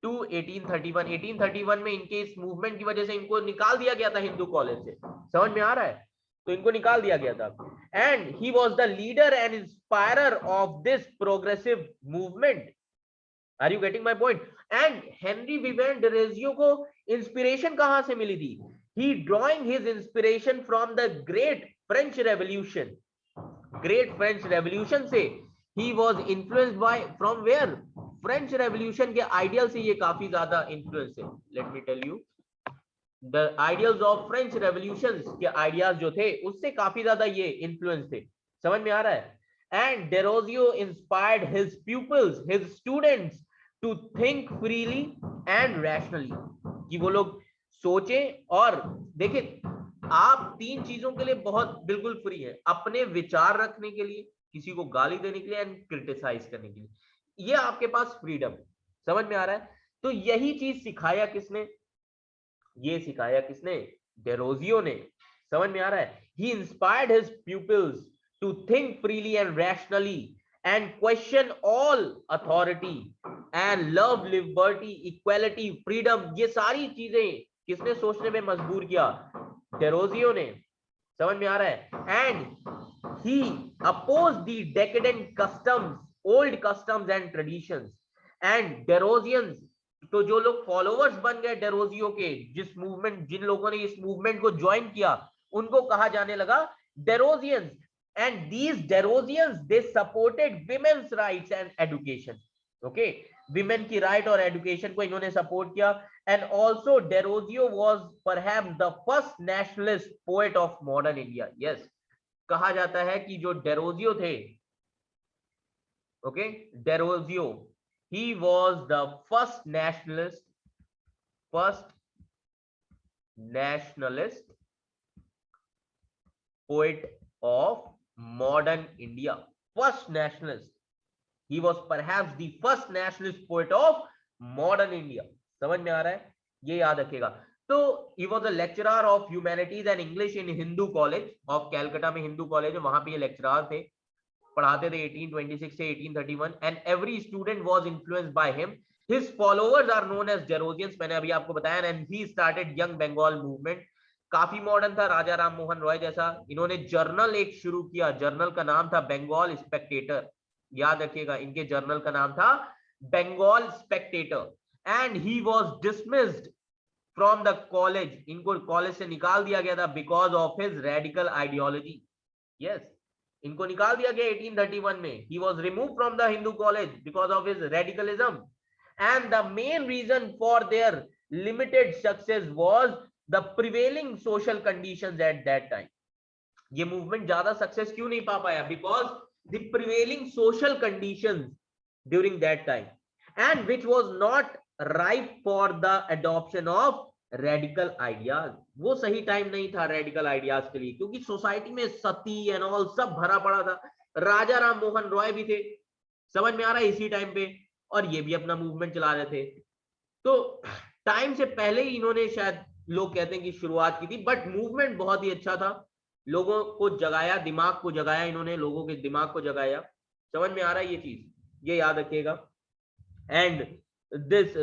टू 1831। 1831 में इनके इस मूवमेंट की वजह से इनको निकाल दिया गया था हिंदू कॉलेज से, समझ में आ रहा है? तो इनको निकाल दिया गया था। And he was the leader and inspirer of this progressive movement. Are you getting my point? And Henry Vivian Derozio को इंस्पिरेशन कहां से मिली थी? He drawing his inspiration from the great French revolution. Great French revolution से he was influenced by from where? French revolution के ideal से ये काफी ज्यादा इन्फ्लुएंस है। Let me tell you, the ideals of French revolution के ideas जो थे उससे काफी ज्यादा ये इन्फ्लुएंस थे, समझ में आ रहा है? And Derozio inspired his pupils, his students to think freely and rationally, कि वो लोग सोचें और देखिए आप तीन चीजों के लिए बहुत बिल्कुल फ्री है, अपने विचार रखने के लिए, किसी को गाली देने के लिए एंड क्रिटिसाइज करने के लिए, ये आपके पास फ्रीडम है। समझ में आ रहा है? तो यही चीज सिखाया किसने? ये सिखाया किसने? डेरोजियो ने। समझ में आ रहा है? He inspired his pupils to think freely and rationally and question all authority and love liberty equality freedom. ये सारी चीजें किसने सोचने में मजबूर किया? डेरोजियो ने। समझ में आ रहा है? And he oppose the decadent customs, old customs and traditions. And Derozians, तो जो लोग फॉलोअर्स बन गए डेरोजियो के, जिन लोगों ने इस मूवमेंट को ज्वाइन किया उनको कहा जाने लगा Derozians. And these Derozians they supported women's rights and education. Okay, women की राइट और एजुकेशन को इन्होंने सपोर्ट किया। And also Derozio was perhaps the first nationalist poet of modern India. Yes, कहा जाता है कि जो डेरोजियो थे, okay, Derozio, he was the first nationalist poet of modern India. First nationalist. He was perhaps the first nationalist poet of modern India. समझ में आ रहा है? ये याद रखिएगा। तो he was a lecturer of humanities and English in Hindu College of Calcutta में हिंदू कॉलेज है, वहां पे ये लेक्चरर थे, पढ़ाते थे 1826 से 1831 and every student was influenced by him. His followers are known as Jarosians, मैंने अभी आपको बताया, and he started Young Bengal movement. काफी मॉडर्न था, राजा राम मोहन रॉय जैसा. इन्होंने जर्नल एक शुरू किया, जर्नल का नाम था बंगाल स्पेक्टेटर. याद रखिएगा, इनके जर्नल का नाम था Bengal Spectator. And he was dismissed from the college, इनको कॉलेज से निकाल दिया गया था because of his radical ideology. Yes, इनको निकाल दिया गया 1831 में. He was removed from the Hindu College because of his radicalism. And the main reason for their limited success was the prevailing social conditions at that time. ये movement ज्यादा success क्यों नहीं पा पाया? Because the prevailing social conditions during that time and which was not ripe for the adoption of radical ideas. वो सही time नहीं था रेडिकल आइडियाज के लिए, क्योंकि सोसाइटी में सती एंड ऑल सब भरा पड़ा था. राजा राम मोहन रॉय भी थे, समझ में आ रहा है, इसी टाइम पे, और ये भी अपना मूवमेंट चला रहे थे. तो टाइम से पहले ही इन्होंने, शायद लोग कहते हैं कि शुरुआत की थी, बट मूवमेंट बहुत ही अच्छा था. लोगों को जगाया, दिमाग को जगाया इन्होंने, लोगों के दिमाग को जगाया. समझ में आ रहा है ये चीज, ये याद रखिएगा. And this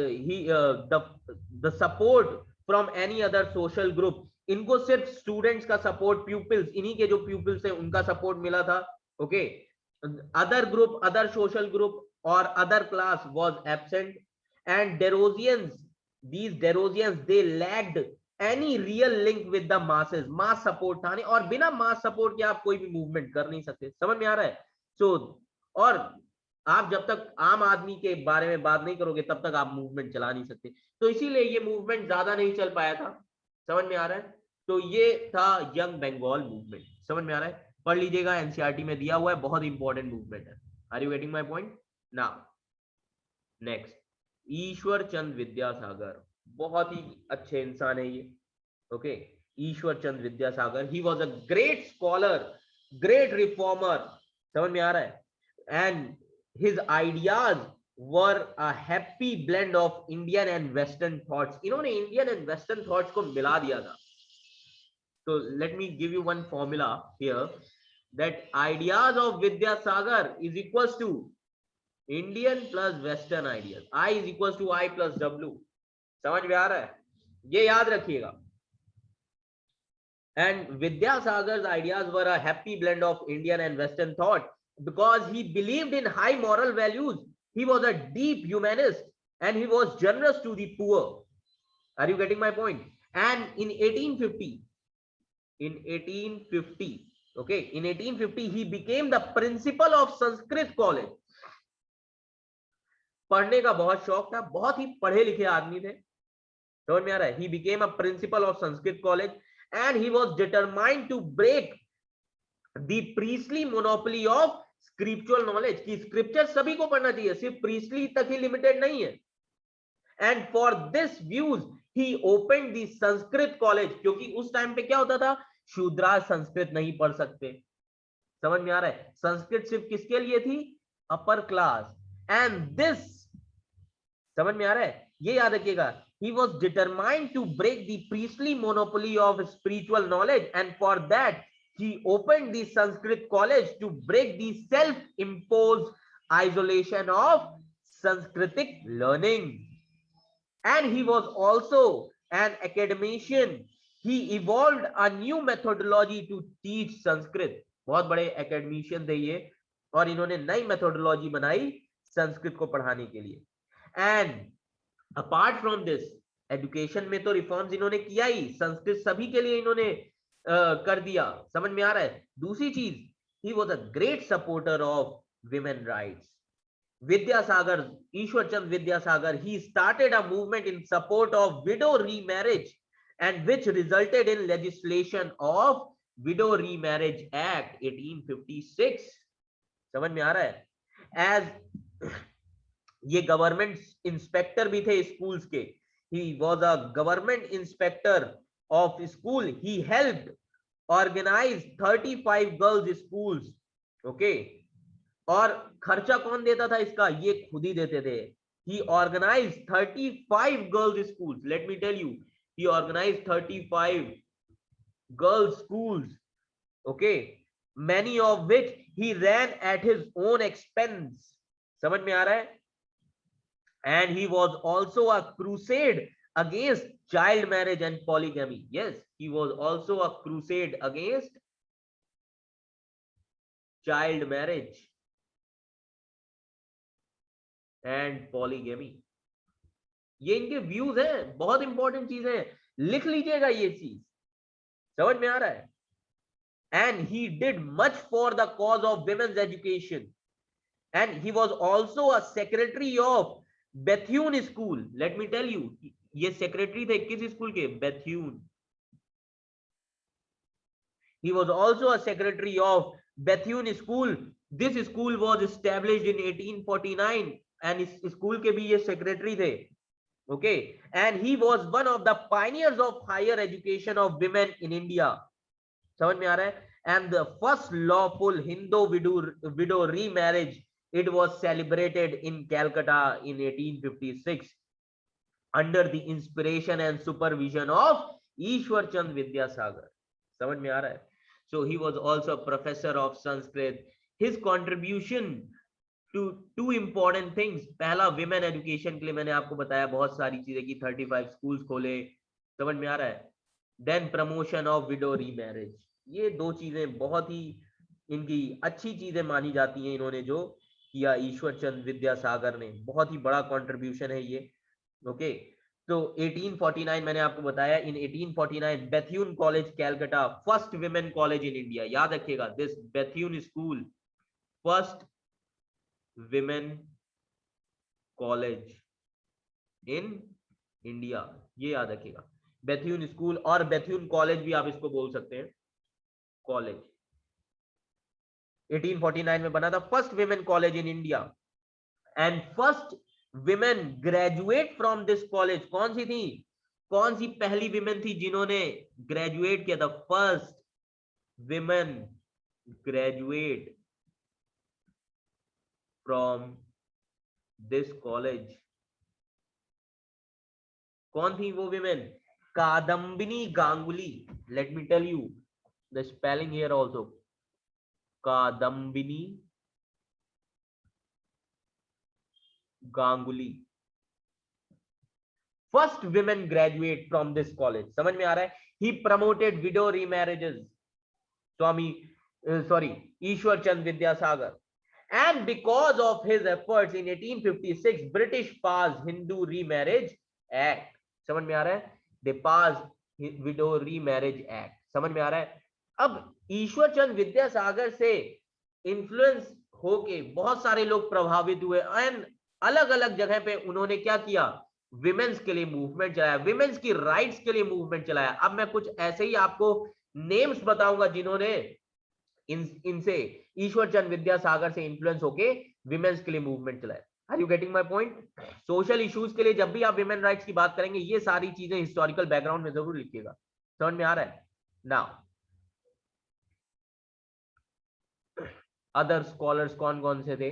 the support from any other social group, इनको सिर्फ स्टूडेंट्स का सपोर्ट, प्यूपिल्स, इन्हीं के जो प्यूपिल्स है उनका सपोर्ट मिला था. Okay, other group, other social group और other class was absent. And Derozians, these Derozians, they lacked any real link with the masses. Mass support था नहीं, और बिना मास सपोर्ट के आप कोई भी मूवमेंट कर नहीं सकते. समझ में आ रहा है? सो और आप जब तक आम आदमी के बारे में बात नहीं करोगे तब तक आप मूवमेंट चला नहीं सकते. तो इसीलिए ये मूवमेंट ज्यादा नहीं चल पाया था. समझ में आ रहा है? तो ये था यंग बंगाल मूवमेंट. समझ में आ रहा है? पढ़ लीजिएगा, एनसीईआरटी में दिया हुआ है, बहुत इंपॉर्टेंट मूवमेंट है. Are you getting my point? Now next, Ishwar Chand Vidyasagar. बहुत ही अच्छे इंसान है ये. Okay, Ishwar Chand Vidyasagar, he was a great scholar, great reformer. समझ में आ रहा है? And his ideas were a happy blend of Indian and Western thoughts. इन्होंने Indian and Western thoughts को मिला दिया था. So let me give you one formula here, that ideas of Vidyasagar is equals to Indian plus Western ideas. I is equals to I plus W. समझ में आ रहा है? ये याद रखिएगा. And Vidyasagar's ideas were a happy blend of Indian and Western thought. Because he believed in high moral values, he was a deep humanist, and he was generous to the poor. Are you getting my point? And in 1850, okay, in 1850 he became the principal of Sanskrit college. पढ़ने का बहुत शौक था, बहुत ही पढ़े लिखे आदमी थे. समझ में आ रहा है? He became a principal of Sanskrit college, and he was determined to break the priestly monopoly of scriptural knowledge, की स्क्रिप्चर सभी को पढ़ना चाहिए, सिर्फ प्रीस्टली तक ही लिमिटेड नहीं है. And for this views he opened the Sanskrit college, क्योंकि उस टाइम पे क्या होता था, शूद्रा संस्कृत नहीं पढ़ सकते. समझ में आ रहा है? संस्कृत सिर्फ किसके लिए थी? Upper class. एंड दिस, समझ में आ रहा है? ये याद रखिएगा. He was determined to break the priestly monopoly of spiritual knowledge, and for that he opened the Sanskrit college to break the self-imposed isolation of Sanskritic learning. And he was also an academician. He evolved a new methodology to teach Sanskrit. बहुत बड़े academician थे ये, और इन्होंने नई methodology बनाई संस्कृत को पढ़ाने के लिए. And apart from this, education में तो reforms इन्होंने किया ही, संस्कृत सभी के लिए इन्होंने कर दिया. समझ में आ रहा है? दूसरी चीज, he was a great supporter of women rights. Vidyasagar, Ishwar Chand Vidyasagar, he started a movement in support of widow remarriage, and which resulted in legislation of Widow Remarriage Act 1856. समझ में आ रहा है? As ये government inspector भी थे schools के. He was a government inspector of school. He helped organize 35 girls schools. Okay, और खर्चा कौन देता था इसका? ये खुद ही देते थे. He organized 35 girls schools. Let me tell you, he organized 35 girls schools, okay, many of which he ran at his own expense. समझ में आ रहा है? And he was also a crusade against child marriage and polygamy. Yes, he was also a crusade against child marriage and polygamy. ये इनके views हैं, बहुत important चीजें हैं, लिख लीजिएगा ये चीज, समझ में आ रहा है? And he did much for the cause of women's education, and he was also a secretary of Bethune School. Let me tell you, ये secretary थे किस स्कूल के? Bethune. He was also a secretary of Bethune School. This school was established in 1849, and इस school के भी ये secretary थे. Okay, and he was one of the pioneers of higher education of women in India. समझ में आ रहा है? And the first lawful Hindu widow remarriage, it was celebrated in Calcutta in 1856 under the inspiration and supervision of Ishwar Chand Vidyasagar. समझ में आ रहा है? So he was also a professor of Sanskrit. His contribution to two important things. पहला, women education के लिए मैंने आपको बताया बहुत सारी चीजें की, 35 स्कूल्स खोले, समझ में आ रहा है? Then promotion of widow remarriage, ये दो चीजें बहुत ही इनकी अच्छी चीजें मानी जाती हैं, इन्होंने जो किया ईश्वर चंद विद्यासागर ने, बहुत ही बड़ा कंट्रीब्यूशन है ये. ओके, तो 1849 मैंने आपको बताया, in 1849 Bethune college Calcutta, first women college in India. याद रखिएगा, this Bethune school first women college in India, ये याद रखिएगा. बेथ्यून स्कूल और बेथ्यून कॉलेज भी आप इसको बोल सकते हैं, कॉलेज 1849 में बना था, first women college in India. And first women graduate from this college कौन सी थी? कौन सी पहली विमेन थी जिन्होंने ग्रेजुएट किया था? First women graduate from this college. कौन थी वो women? Kadambini Ganguly. Let me tell you the spelling here also. Kadambini Ganguly, first women graduate from this college. समझ में आ रहा है? He promoted widow remarriages. Ishwar Chand Vidyasagar. And because of his efforts in 1856, British passed Hindu Remarriage Act. समझ में आ रहा है? They passed Widow Remarriage Act. समझ में आ रहा है? अब ईश्वर चंद विद्यासागर से इन्फ्लुएंस होके बहुत सारे लोग प्रभावित हुए, एंड अलग अलग जगह पे उन्होंने क्या किया? विमेंस के लिए मूवमेंट चलाया, विमेंस की राइट्स के लिए मूवमेंट चलाया. अब मैं कुछ ऐसे ही आपको नेम्स बताऊंगा जिन्होंने इनसे ईश्वर चंद विद्यासागर से इन्फ्लुएंस होके विमेंस के लिए मूवमेंट चलाया. Are you getting my point? Social issues के लिए जब भी आप विमेन राइट्स की बात करेंगे, ये सारी चीजें हिस्टोरिकल बैकग्राउंड में जरूर लिखिएगा. समझ में आ रहा है? नाउ अदर स्कॉलर्स कौन कौन से थे?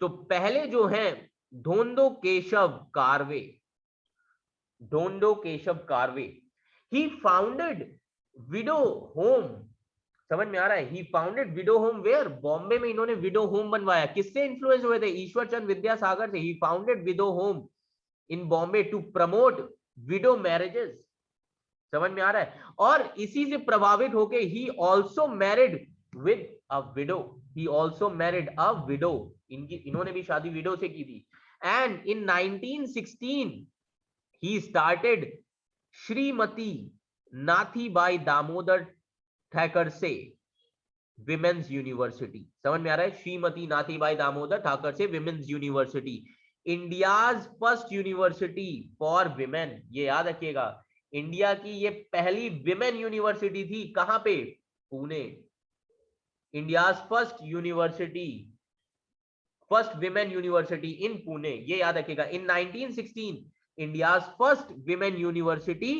तो पहले जो हैं Dhondo Keshav Karve. Dhondo Keshav Karve, he founded widow home. समझ में आ रहा है? He founded widow home where? Bombay में इन्होंने विडो होम बनवाया. किससे इन्फ्लुएंस हुए थे? ईश्वर चंद विद्यासागर से. He founded widow home in Bombay to promote widow marriages. समझ में आ रहा है? और इसी से प्रभावित होके he also married with a widow. He also married a widow. इन्होंने भी शादी विडो से की थी. And in 1916 he started Shrimati Nathibai Damodar Thakar से विमेंस यूनिवर्सिटी. समझ में आ रहा है? श्रीमती नाथीबाई दामोदर ठाकर से women's university, India's first university for women. ये याद रखिएगा, इंडिया की ये पहली विमेन यूनिवर्सिटी थी. कहां पे? Pune. India's first university, first women university in Pune. ये याद रखिएगा. In 1916 India's first women university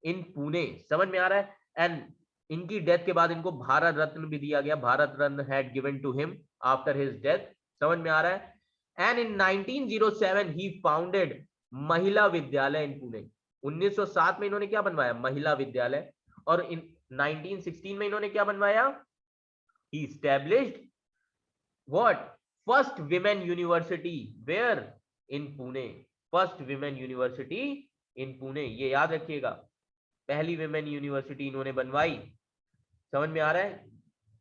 in Pune. समझ में आ रहा है? एंड इनकी डेथ के बाद इनको भारत रत्न भी दिया गया. Bharat Ratna had given to him after his death. समझ में आ रहा है? एंड इन 1907 ही फाउंडेड महिला विद्यालय इन पुणे. 1907 में इन्होंने क्या बनवाया? महिला विद्यालय। और इन 1916 में इन्होंने क्या बनवाया? He established what? First women university. Where? In Pune. First women university in Pune, ये याद रखिएगा, पहली विमेन यूनिवर्सिटी इन्होंने बनवाई। समझ में आ रहा है?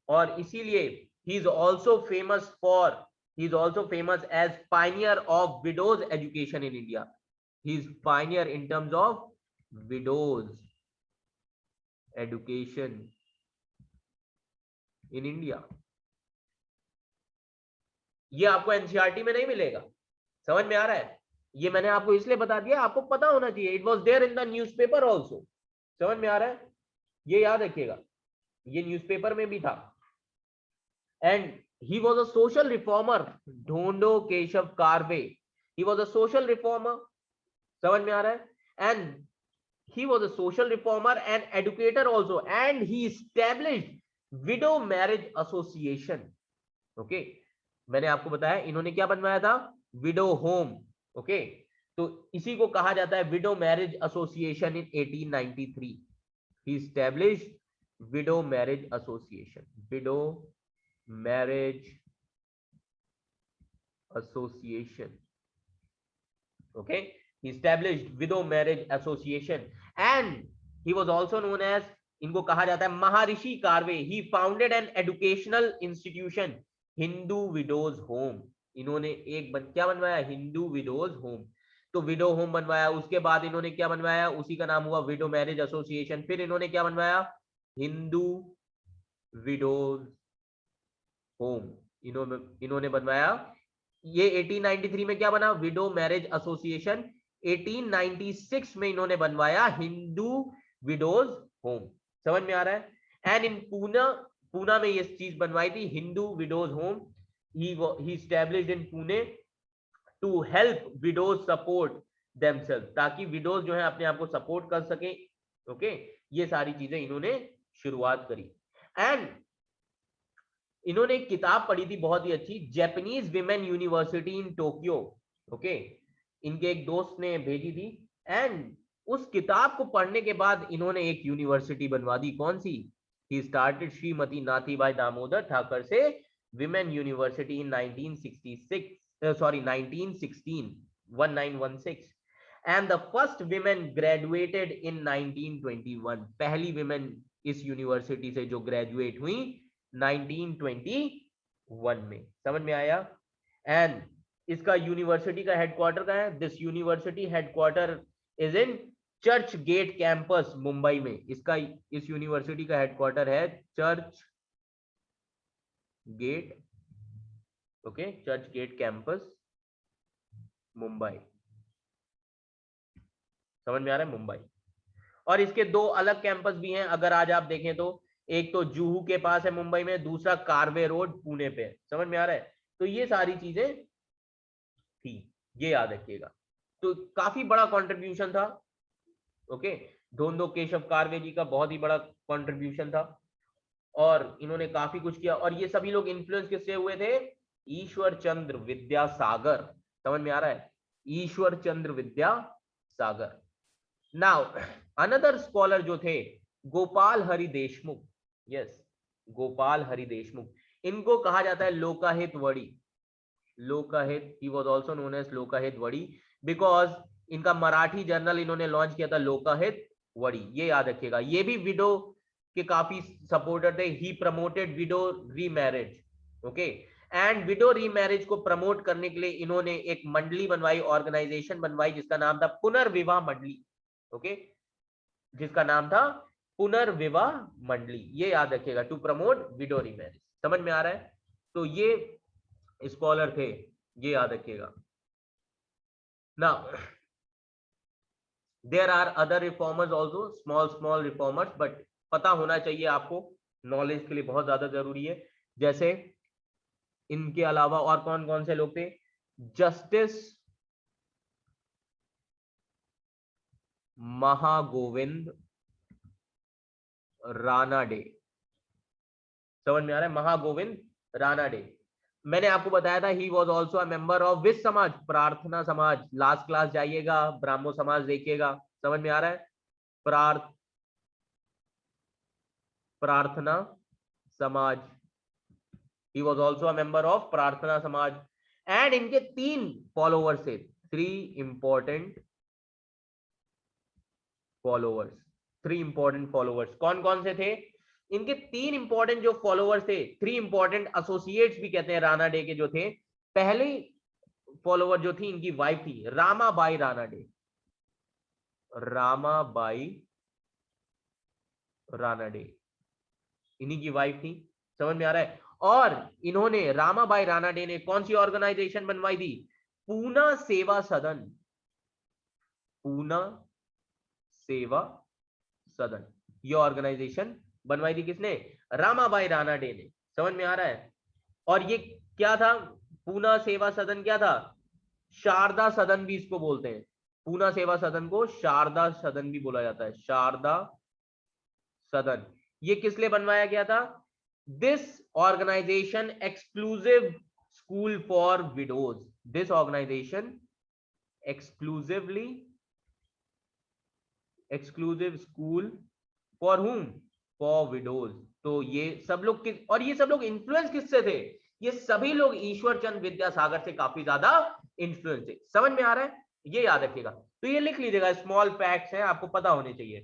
और इसीलिए he is also famous as pioneer of widows education in India. He is pioneer in terms of widows education in India. ये आपको एनसीईआरटी में नहीं मिलेगा। समझ में आ रहा है? ये मैंने आपको इसलिए बता दिया, आपको पता होना चाहिए। It was there in the newspaper also. समझ में आ रहा है? ये याद रखिएगा, ये न्यूज़पेपर में भी था। And he was a social reformer, Dhondo Keshav Karve. he was a social reformer, समझ में आ रहा है? and he was a social reformer and educator also, and he established widow marriage association. Okay, मैंने आपको बताया इन्होंने क्या बनवाया था? Window home. ओके, तो इसी को कहा जाता है window marriage association in 1893। he established widow marriage association, widow marriage association. Okay, he established widow marriage association and he was also known as, इनको कहा जाता है महर्षि Karve. he founded an educational institution, Hindu widows home. इन्होंने क्या बनवाया? Hindu widows home. तो window home बनवाया, उसके बाद इन्होंने क्या बनवाया? उसी का नाम हुआ विडो मैरिज एसोसिएशन। फिर इन्होंने क्या बनवाया? हिंदू विडोज होम इन्होंने बनवाया। ये 1893 में क्या बना? Window marriage association. 1896 में इन्होंने बनवाया हिंदू विडोज होम। समझ में आ रहा है? एंड इन पूना में ये चीज बनवाई थी, Hindu widows home. He established in Pune to help widows support themselves, ताकि विडोज जो है अपने आप को सपोर्ट कर सके। ओके, ये सारी चीजें इन्होंने शुरुआत करी। एंड इन्होंने एक किताब पढ़ी थी बहुत ही अच्छी, Japanese women university in Tokyo. Okay, इनके एक दोस्त ने भेजी थी। एंड उस किताब को पढ़ने के बाद इन्होंने एक यूनिवर्सिटी बनवा दी। कौन सी? ही स्टार्टेड श्रीमती नाथीबाई दामोदर ठाकर से women university in 1916 and the first women graduated in 1921। पहली विमेन इस यूनिवर्सिटी से जो ग्रेजुएट हुई 1921 में। समझ में आया? एंड इसका यूनिवर्सिटी का हेडक्वार्टर कहाँ है? This university headquarter is in church gate campus Mumbai में। इस यूनिवर्सिटी का हेडक्वार्टर है church gate. Okay, church gate campus Mumbai. समझ में आ रहा है? मुंबई। और इसके दो अलग कैंपस भी हैं, अगर आज आप देखें तो। एक तो जुहू के पास है मुंबई में, दूसरा कार्वे रोड पुणे पे। समझ में आ रहा है? तो ये सारी चीजें थी, ये याद रखिएगा। तो काफी बड़ा कंट्रीब्यूशन था। ओके, ढोंडो केशव कार्वे जी का बहुत ही बड़ा कंट्रीब्यूशन था और इन्होंने काफी कुछ किया। और ये सभी लोग इन्फ्लुएंस किससे हुए थे? ईश्वर चंद्र विद्यासागर। समझ में आ रहा है? Ishwar Chandra Vidyasagar. Now another scholar जो थे, गोपाल हरि देशमुख। यस, गोपाल हरि देशमुख। इनको कहा जाता है Lokhit Wadi. Lokhit, he was also known as Lokhit Wadi because इनका मराठी जर्नल इन्होंने लॉन्च किया था, लोकाहित वड़ी। ये याद रखिएगा। ये भी विडो के काफी सपोर्टर थे। He promoted widow remarriage. Okay, and widow remarriage को प्रमोट करने के लिए इन्होंने एक मंडली बनवाई, ऑर्गेनाइजेशन बनवाई, जिसका नाम था पुनर्विवाह मंडली। ओके, जिसका नाम था पुनर्विवाह मंडली। ये याद रखिएगा, टू प्रमोट विडो रीमैरिज। समझ में आ रहा है? तो ये स्कॉलर थे, ये याद रखिएगा। Now there are other reformers also, small reformers, but पता होना चाहिए आपको, नॉलेज के लिए बहुत ज्यादा जरूरी है। जैसे इनके अलावा और कौन कौन से लोग थे? जस्टिस महागोविंद रानाडे। समझ में आ रहा है? महागोविंद रानाडे। मैंने आपको बताया था he was also a member of which समाज? प्रार्थना समाज। लास्ट क्लास जाइएगा, ब्राह्मो समाज देखिएगा। समझ में आ रहा है? प्रार्थना समाज, he was also a member of प्रार्थना समाज। एंड इनके 3 फॉलोवर्स थे, 3 इंपॉर्टेंट फॉलोवर्स, 3 इंपॉर्टेंट फॉलोवर्स कौन कौन से थे? इनके 3 इंपॉर्टेंट जो फॉलोवर्स थे, 3 इंपॉर्टेंट एसोसिएट्स भी कहते हैं रानाडे के जो थे। पहले फॉलोवर जो थी इनकी वाइफ थी रामाबाई रानाडे, रामाबाई रानाडे इन्हीं की वाइफ थी। समझ में आ रहा है? और इन्होंने रामाबाई रानाडे ने कौन सी ऑर्गेनाइजेशन बनवाई थी? पूना सेवा सदन, पूना सेवा सदन, ये ऑर्गेनाइजेशन बनवाई थी किसने? रामाबाई रानाडे ने। समझ में आ रहा है? और ये क्या था? पूना सेवा सदन क्या था? शारदा सदन भी इसको बोलते हैं, पूना सेवा सदन को शारदा सदन भी बोला जाता है, शारदा सदन। ये किस लिए बनवाया गया था? This organisation exclusive school for widows, this organisation exclusive school for whom? For widows. तो ये सब लोग किस, और ये सब लोग इन्फ्लुएंस किससे थे? ये सभी लोग ईश्वर चंद विद्यासागर से काफी ज्यादा इन्फ्लुएंस थे। समझ में आ रहा है? ये याद रखिएगा, तो ये लिख लीजिएगा, स्मॉल फैक्ट्स हैं, आपको पता होने चाहिए।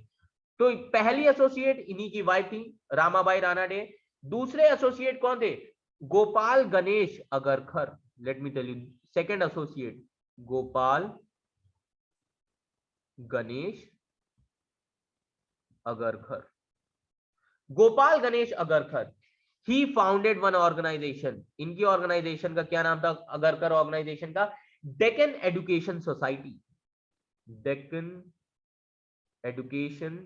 तो पहली एसोसिएट इन्हीं की वाइफ थी रामाबाई रानाडे। दूसरे एसोसिएट कौन थे? Gopal Ganesh Agarkar. Let me tell you, second associate Gopal Ganesh Agarkar. Gopal Ganesh Agarkar he founded one organisation, इनकी ऑर्गेनाइजेशन का क्या नाम था? अगरकर ऑर्गेनाइजेशन का Deccan education society, Deccan education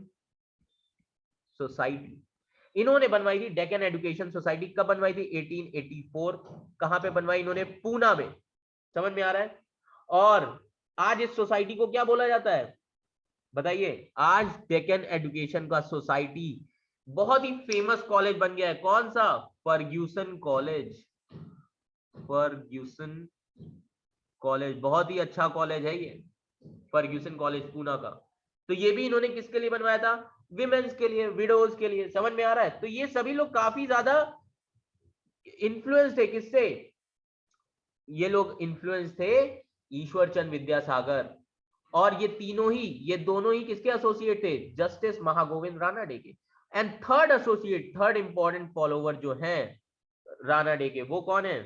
society इन्होंने बनवाई थी। डेक्कन एजुकेशन सोसाइटी कब बनवाई थी? 1884। कहां पे बनवाई इन्होंने? पूना में। समझ में आ रहा है? और आज इस सोसाइटी को क्या बोला जाता है बताइए? आज डेक्कन एजुकेशन का सोसाइटी बहुत ही फेमस कॉलेज बन गया है। कौन सा? फर्ग्यूसन कॉलेज, फर्ग्यूसन कॉलेज बहुत ही अच्छा कॉलेज है ये, फर्ग्यूसन कॉलेज पूना का। तो ये भी इन्होंने किसके लिए बनवाया था? विमेन्स के लिए, विडोज के लिए। समझ में आ रहा है? तो ये सभी लोग काफी ज्यादा इन्फ्लुएंस थे किससे? ये लोग इन्फ्लुएंस थे ईश्वर चंद विद्यासागर। और ये तीनों ही, ये दोनों ही किसके एसोसिएट थे? जस्टिस महागोविंद रानाडे के। And third associate, third important follower जो हैं रानाडे के, वो कौन है?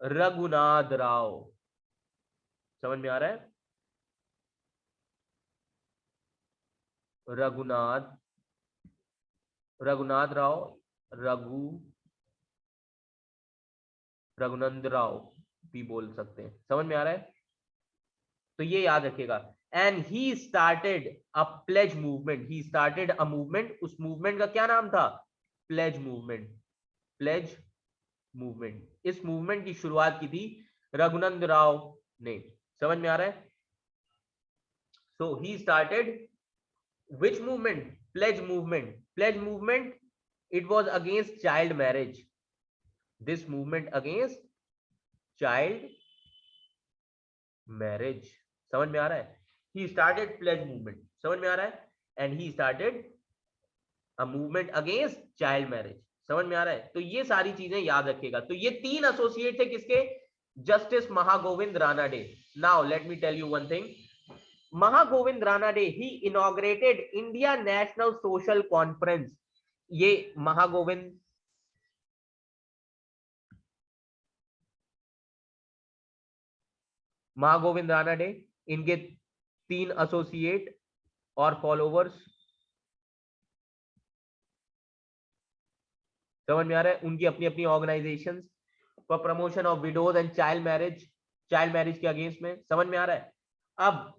रघुनाथ राव। समझ में आ रहा है? रघुनाथ, रघुनाथ राव, रघुनंद राव भी बोल सकते हैं। समझ में आ रहा है? तो ये याद रखिएगा। And he started a pledge movement, he started a movement, उस मूवमेंट का क्या नाम था? Pledge movement, pledge movement. इस मूवमेंट की शुरुआत की थी रघुनंद राव ने। समझ में आ रहा है? So he started which movement? Pledge movement. Pledge movement, it was against child marriage, this movement against child marriage। समझ में आ रहा है? he started pledge movement, समझ में आ रहा है? and he started a movement against child marriage। समझ में आ रहा है? तो ये सारी चीजें याद रखिएगा। तो ये 3 एसोसिएट थे किसके? Justice Mahagovind Ranade. Now let me tell you one thing, Mahagovind Ranade he inaugurated India National Social Conference. ये महागोविंद रानाडे, इनके 3 एसोसिएट और फॉलोवर्स। समझ में आ रहा है? उनकी अपनी अपनी organisations for promotion of widows and child marriage के अगेंस्ट में। समझ में आ रहा है? अब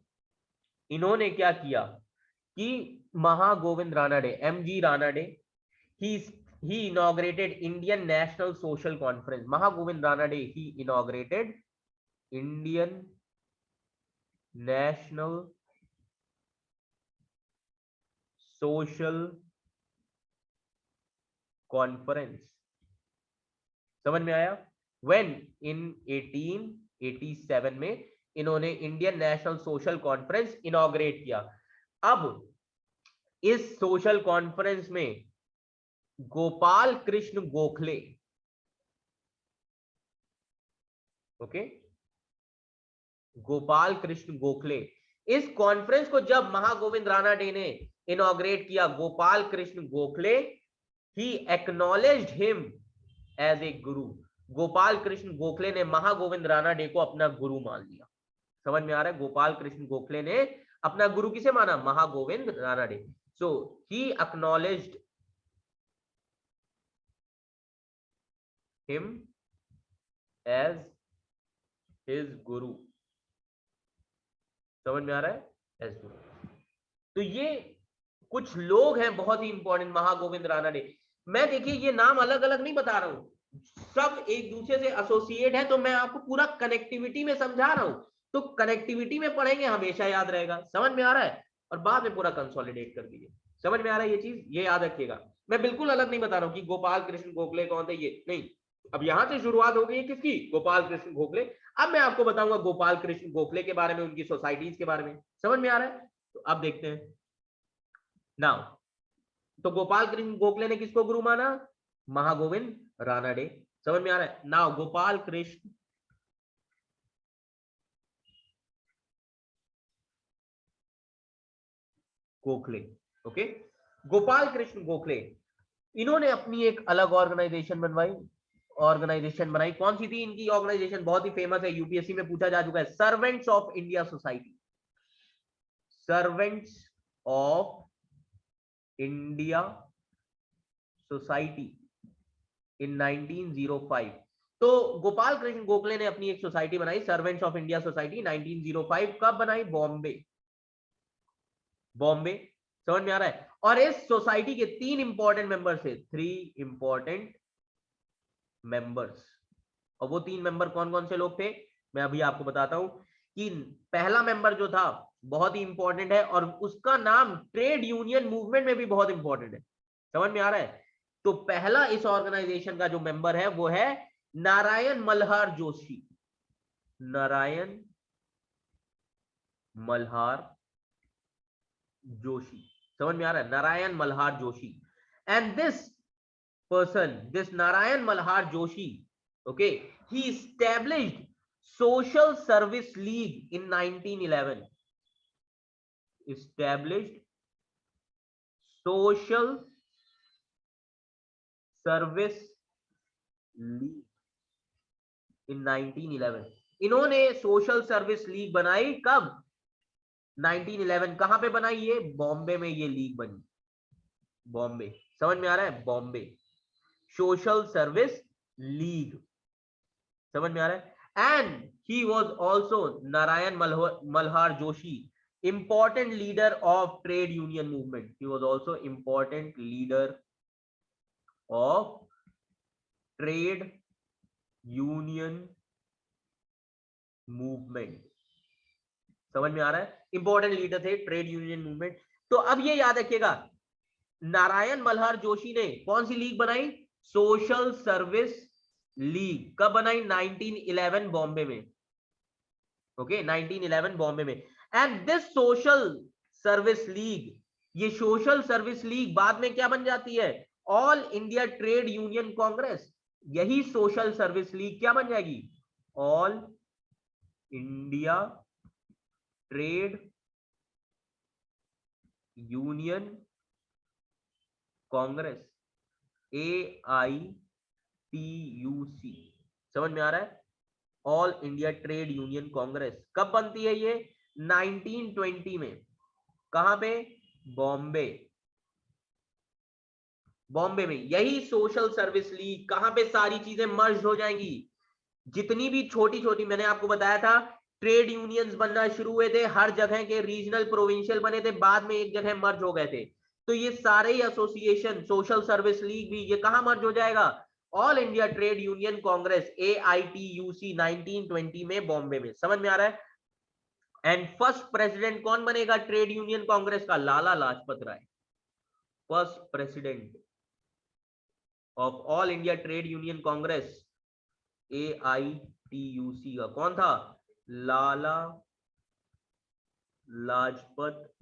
इन्होंने क्या किया कि Mahagovind Ranade, MG Ranade, he inaugurated Indian National Social Conference। Mahagovind Ranade he inaugurated Indian National Social Conference। समझ में आया? When in 1887 में इन्होंने Indian national Social conference inaugurate किया। अब इस सोशल कॉन्फ्रेंस में गोपाल कृष्ण गोखले, ओके, गोपाल कृष्ण गोखले, इस कॉन्फ्रेंस को जब महागोविंद रानाडे ने इनॉग्रेट किया, गोपाल कृष्ण गोखले, ही एक्नॉलेज्ड हिम एज ए गुरु। गोपाल कृष्ण गोखले ने महागोविंद रानाडे को अपना गुरु मान लिया। समझ में आ रहा है? गोपाल कृष्ण गोखले ने अपना गुरु किसे माना? महागोविंद रानाडे। सो ही एक्नॉलेज्ड हिम एज हिज गुरु। समझ में आ रहा है? एज गुरु। तो ये कुछ लोग हैं बहुत ही इंपॉर्टेंट, महागोविंद रानाडे। मैं देखिए ये नाम अलग अलग नहीं बता रहा हूं, सब एक दूसरे से एसोसिएट है, तो मैं आपको पूरा कनेक्टिविटी में समझा रहा हूं। तो कनेक्टिविटी में पढ़ेंगे, हमेशा याद रहेगा। समझ में आ रहा है? और बाद में पूरा कंसोलिडेट कर दीजिए। समझ में आ रहा है ये चीज? ये याद रखिएगा। मैं बिल्कुल अलग नहीं बता रहा हूं कि गोपाल कृष्ण गोखले कौन थे, ये नहीं। अब यहां से शुरुआत हो गई है किसकी? गोपाल कृष्ण गोखले। अब मैं आपको बताऊंगा गोपाल कृष्ण गोखले के बारे में, उनकी सोसाइटीज के बारे में। समझ में आ रहा है? तो अब देखते हैं नाउ। तो गोपाल कृष्ण गोखले ने किसको गुरु माना? महागोविंद रानाडे। समझ में आ रहा है? नाउ गोपाल कृष्ण गोखले, ओके, गोपाल कृष्ण गोखले, इन्होंने अपनी एक अलग ऑर्गेनाइजेशन बनाई। कौन सी थी इनकी ऑर्गेनाइजेशन? बहुत ही फेमस है, यूपीएससी में पूछा जा चुका है। Servants of India society. Servants of India society in 1905। तो गोपाल कृष्ण गोखले ने अपनी एक सोसाइटी बनाई, सर्वेंट्स ऑफ इंडिया सोसाइटी, 1905। कब बनाई? बॉम्बे, बॉम्बे। समझ में आ रहा है? और इस सोसाइटी के 3 इंपॉर्टेंट मेंबर्स थे, 3 इंपॉर्टेंट मेंबर्स। और वो 3 मेंबर कौन कौन से लोग थे? मैं अभी आपको बताता हूं कि पहला मेंबर जो था बहुत ही इंपॉर्टेंट है, और उसका नाम ट्रेड यूनियन मूवमेंट में भी बहुत इंपॉर्टेंट है। समझ में आ रहा है? तो पहला इस ऑर्गेनाइजेशन का जो मेंबर है वो है नारायण मल्हार जोशी। नारायण मल्हार जोशी। समझ में आ रहा है? Narayan Malhar Joshi. And this person, this Narayan Malhar Joshi, okay, he established Social Service League in 1911. Established Social Service League in 1911. इन्होंने सोशल सर्विस लीग बनाई कब? 1911। कहां पे बनाई ये? बॉम्बे में ये लीग बनी, बॉम्बे। समझ में आ रहा है? Bombay social service league. समझ में आ रहा है? And he was also, Narayan Malhar Joshi, important leader of trade union movement. He was also important leader of trade union movement. समझ में आ रहा है? इंपॉर्टेंट लीडर थे ट्रेड यूनियन मूवमेंट। तो अब ये याद रखिएगा, नारायण मल्हार जोशी ने कौन सी लीग बनाई? Social service league. कब बनाई? 1911 बॉम्बे में, ओके, 1911 बॉम्बे में। And this social service league, ये सोशल सर्विस लीग बाद में क्या बन जाती है? All India trade union Congress. यही सोशल सर्विस लीग क्या बन जाएगी? All India trade union Congress, AITUC। समझ में आ रहा है? All India trade union Congress कब बनती है ये? 1920 में। कहां पे? बॉम्बे, बॉम्बे में। यही सोशल सर्विस लीग, कहां पे सारी चीजें मर्ज हो जाएंगी, जितनी भी छोटी छोटी, मैंने आपको बताया था ट्रेड यूनियंस बनना शुरू हुए थे, हर जगह के रीजनल प्रोविंशियल बने थे, बाद में एक जगह मर्ज हो गए थे। तो ये सारे ही एसोसिएशन, सोशल सर्विस लीग भी, ये कहां मर्ज हो जाएगा? All India trade union Congress, AITUC, 1920 में बॉम्बे में। समझ में आ रहा है? एंड फर्स्ट प्रेसिडेंट कौन बनेगा ट्रेड यूनियन कांग्रेस का? Lala Lajpat Rai. First president of All India trade union Congress, AITUC का कौन था? लाला लाजपत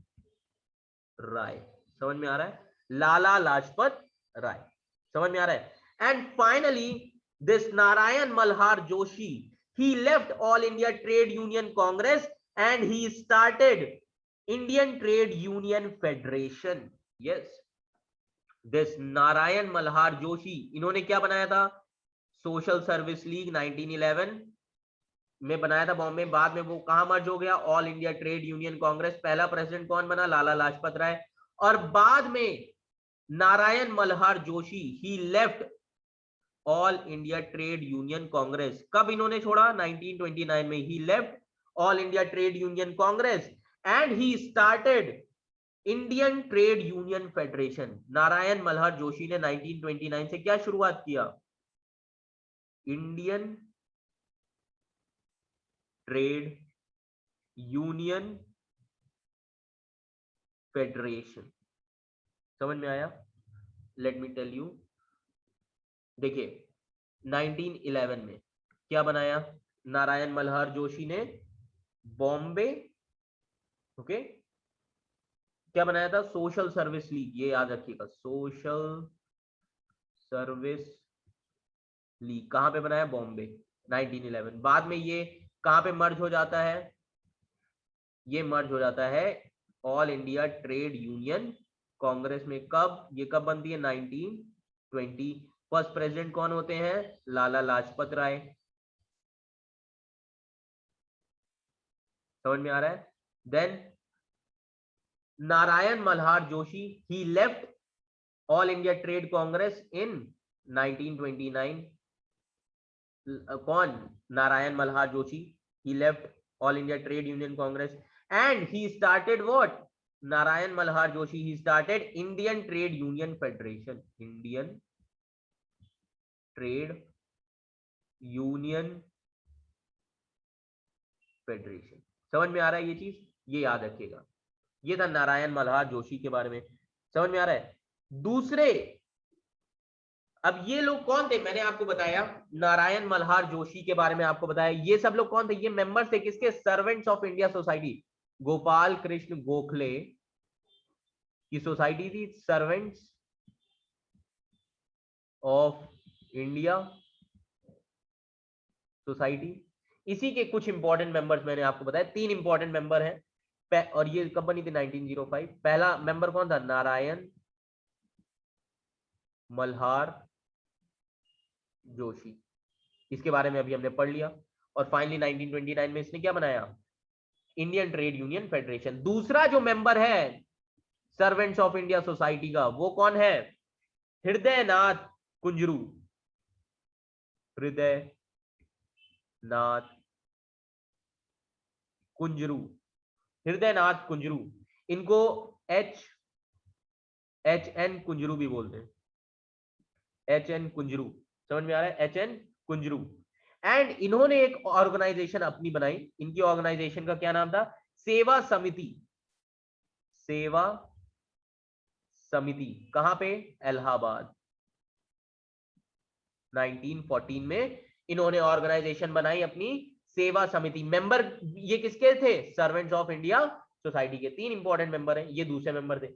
राय। समझ में आ रहा है? लाला लाजपत राय। समझ में आ रहा है? And finally this Narayan Malhar Joshi, he left all India trade union congress and he started Indian trade union federation. Yes, this Narayan Malhar Joshi, इन्होंने क्या बनाया था? सोशल सर्विस लीग 1911 में बनाया था बॉम्बे। बाद में वो कहां मर्ज हो गया? All India trade union Congress. पहला प्रेसिडेंट कौन बना? लाला लाजपत राय। और बाद में Narayan Malhar Joshi, he left All India trade union Congress. कब इन्होंने छोड़ा? 1929 में। He left All India trade union Congress and he started Indian trade union federation. Narayan Malhar Joshi ने 1929 से क्या शुरुआत किया? Indian trade union federation. समझ में आया? Let me tell you. देखिए 1911 में क्या बनाया नारायण मल्हार जोशी ने? बॉम्बे, ओके, क्या बनाया था? Social service league. ये याद रखिएगा, सोशल सर्विस लीग। कहां पे बनाया? बॉम्बे, 1911। बाद में ये कहां पे मर्ज हो जाता है? ये मर्ज हो जाता है all India trade union Congress में। कब? ये कब बनती है? 1920। फर्स्ट प्रेसिडेंट कौन होते हैं? लाला लाजपत राय। समझ में आ रहा है? Then Narayan Malhar Joshi, he left All India trade Congress in 1929। कौन? Narayan Malhar Joshi, he left all India trade union congress and he started what? Narayan Malhar Joshi, he started Indian Trade Union Federation. Indian Trade Union Federation. समझ में आ रहा है ये चीज? ये याद रखिएगा। ये था नारायण मल्हार जोशी के बारे में। समझ में आ रहा है? दूसरे, अब ये लोग कौन थे? मैंने आपको बताया नारायण मल्हार जोशी के बारे में आपको बताया। ये सब लोग कौन थे? ये मेंबर्स थे किसके? Servants of India society. Gopal Krishna Gokhale की सोसाइटी थी सर्वेंट्स ऑफ इंडिया सोसाइटी। इसी के कुछ इंपॉर्टेंट मेंबर्स मैंने आपको बताया। 3 इंपॉर्टेंट मेंबर हैं और ये कब बनी थी? 1905। पहला मेंबर कौन था? नारायण मल्हार जोशी। इसके बारे में अभी हमने पढ़ लिया। और फाइनली 1929 में इसने क्या बनाया? Indian trade union federation. दूसरा जो मेंबर है सर्वेंट्स ऑफ इंडिया सोसाइटी का, वो कौन है? हृदयनाथ कुंजरू। हृदय नाथ कुंजरू। हृदयनाथ कुंजरू, इनको एच एच एन कुंजरू भी बोलते हैं। H N Kunzru. समझ में आ रहा है? H N Kunzru. एंड इन्होंने एक ऑर्गेनाइजेशन अपनी बनाई। इनकी ऑर्गेनाइजेशन का क्या नाम था? सेवा समिति। सेवा समिति। कहां पे? इलाहाबाद। 1914 में इन्होंने ऑर्गेनाइजेशन बनाई अपनी, सेवा समिति। मेंबर ये किसके थे? सर्वेंट्स ऑफ इंडिया सोसाइटी के। 3 इंपॉर्टेंट मेंबर हैं, ये दूसरे मेंबर थे।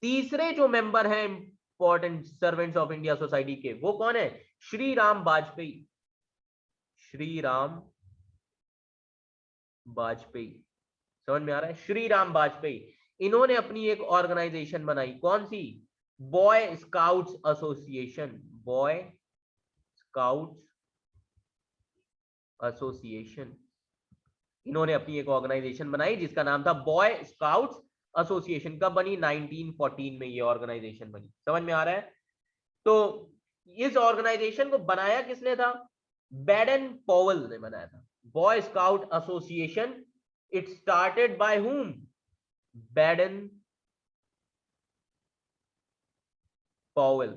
तीसरे जो मेंबर हैं important servants of India society के, वो कौन है? श्री राम वाजपेयी। श्री राम वाजपेयी। समझ में आ रहा है? श्री राम वाजपेयी। इन्होंने अपनी एक ऑर्गेनाइजेशन बनाई। कौन सी? Boy scouts association. Boy scouts association. इन्होंने अपनी एक ऑर्गेनाइजेशन बनाई जिसका नाम था बॉय स्काउट्स एसोसिएशन। कब बनी? 1914 में ये ऑर्गेनाइजेशन बनी। समझ में आ रहा है? तो इस ऑर्गेनाइजेशन को बनाया किसने था? बैडन पॉवल ने बनाया था। Boy scout association, it started by whom? Baden Powell.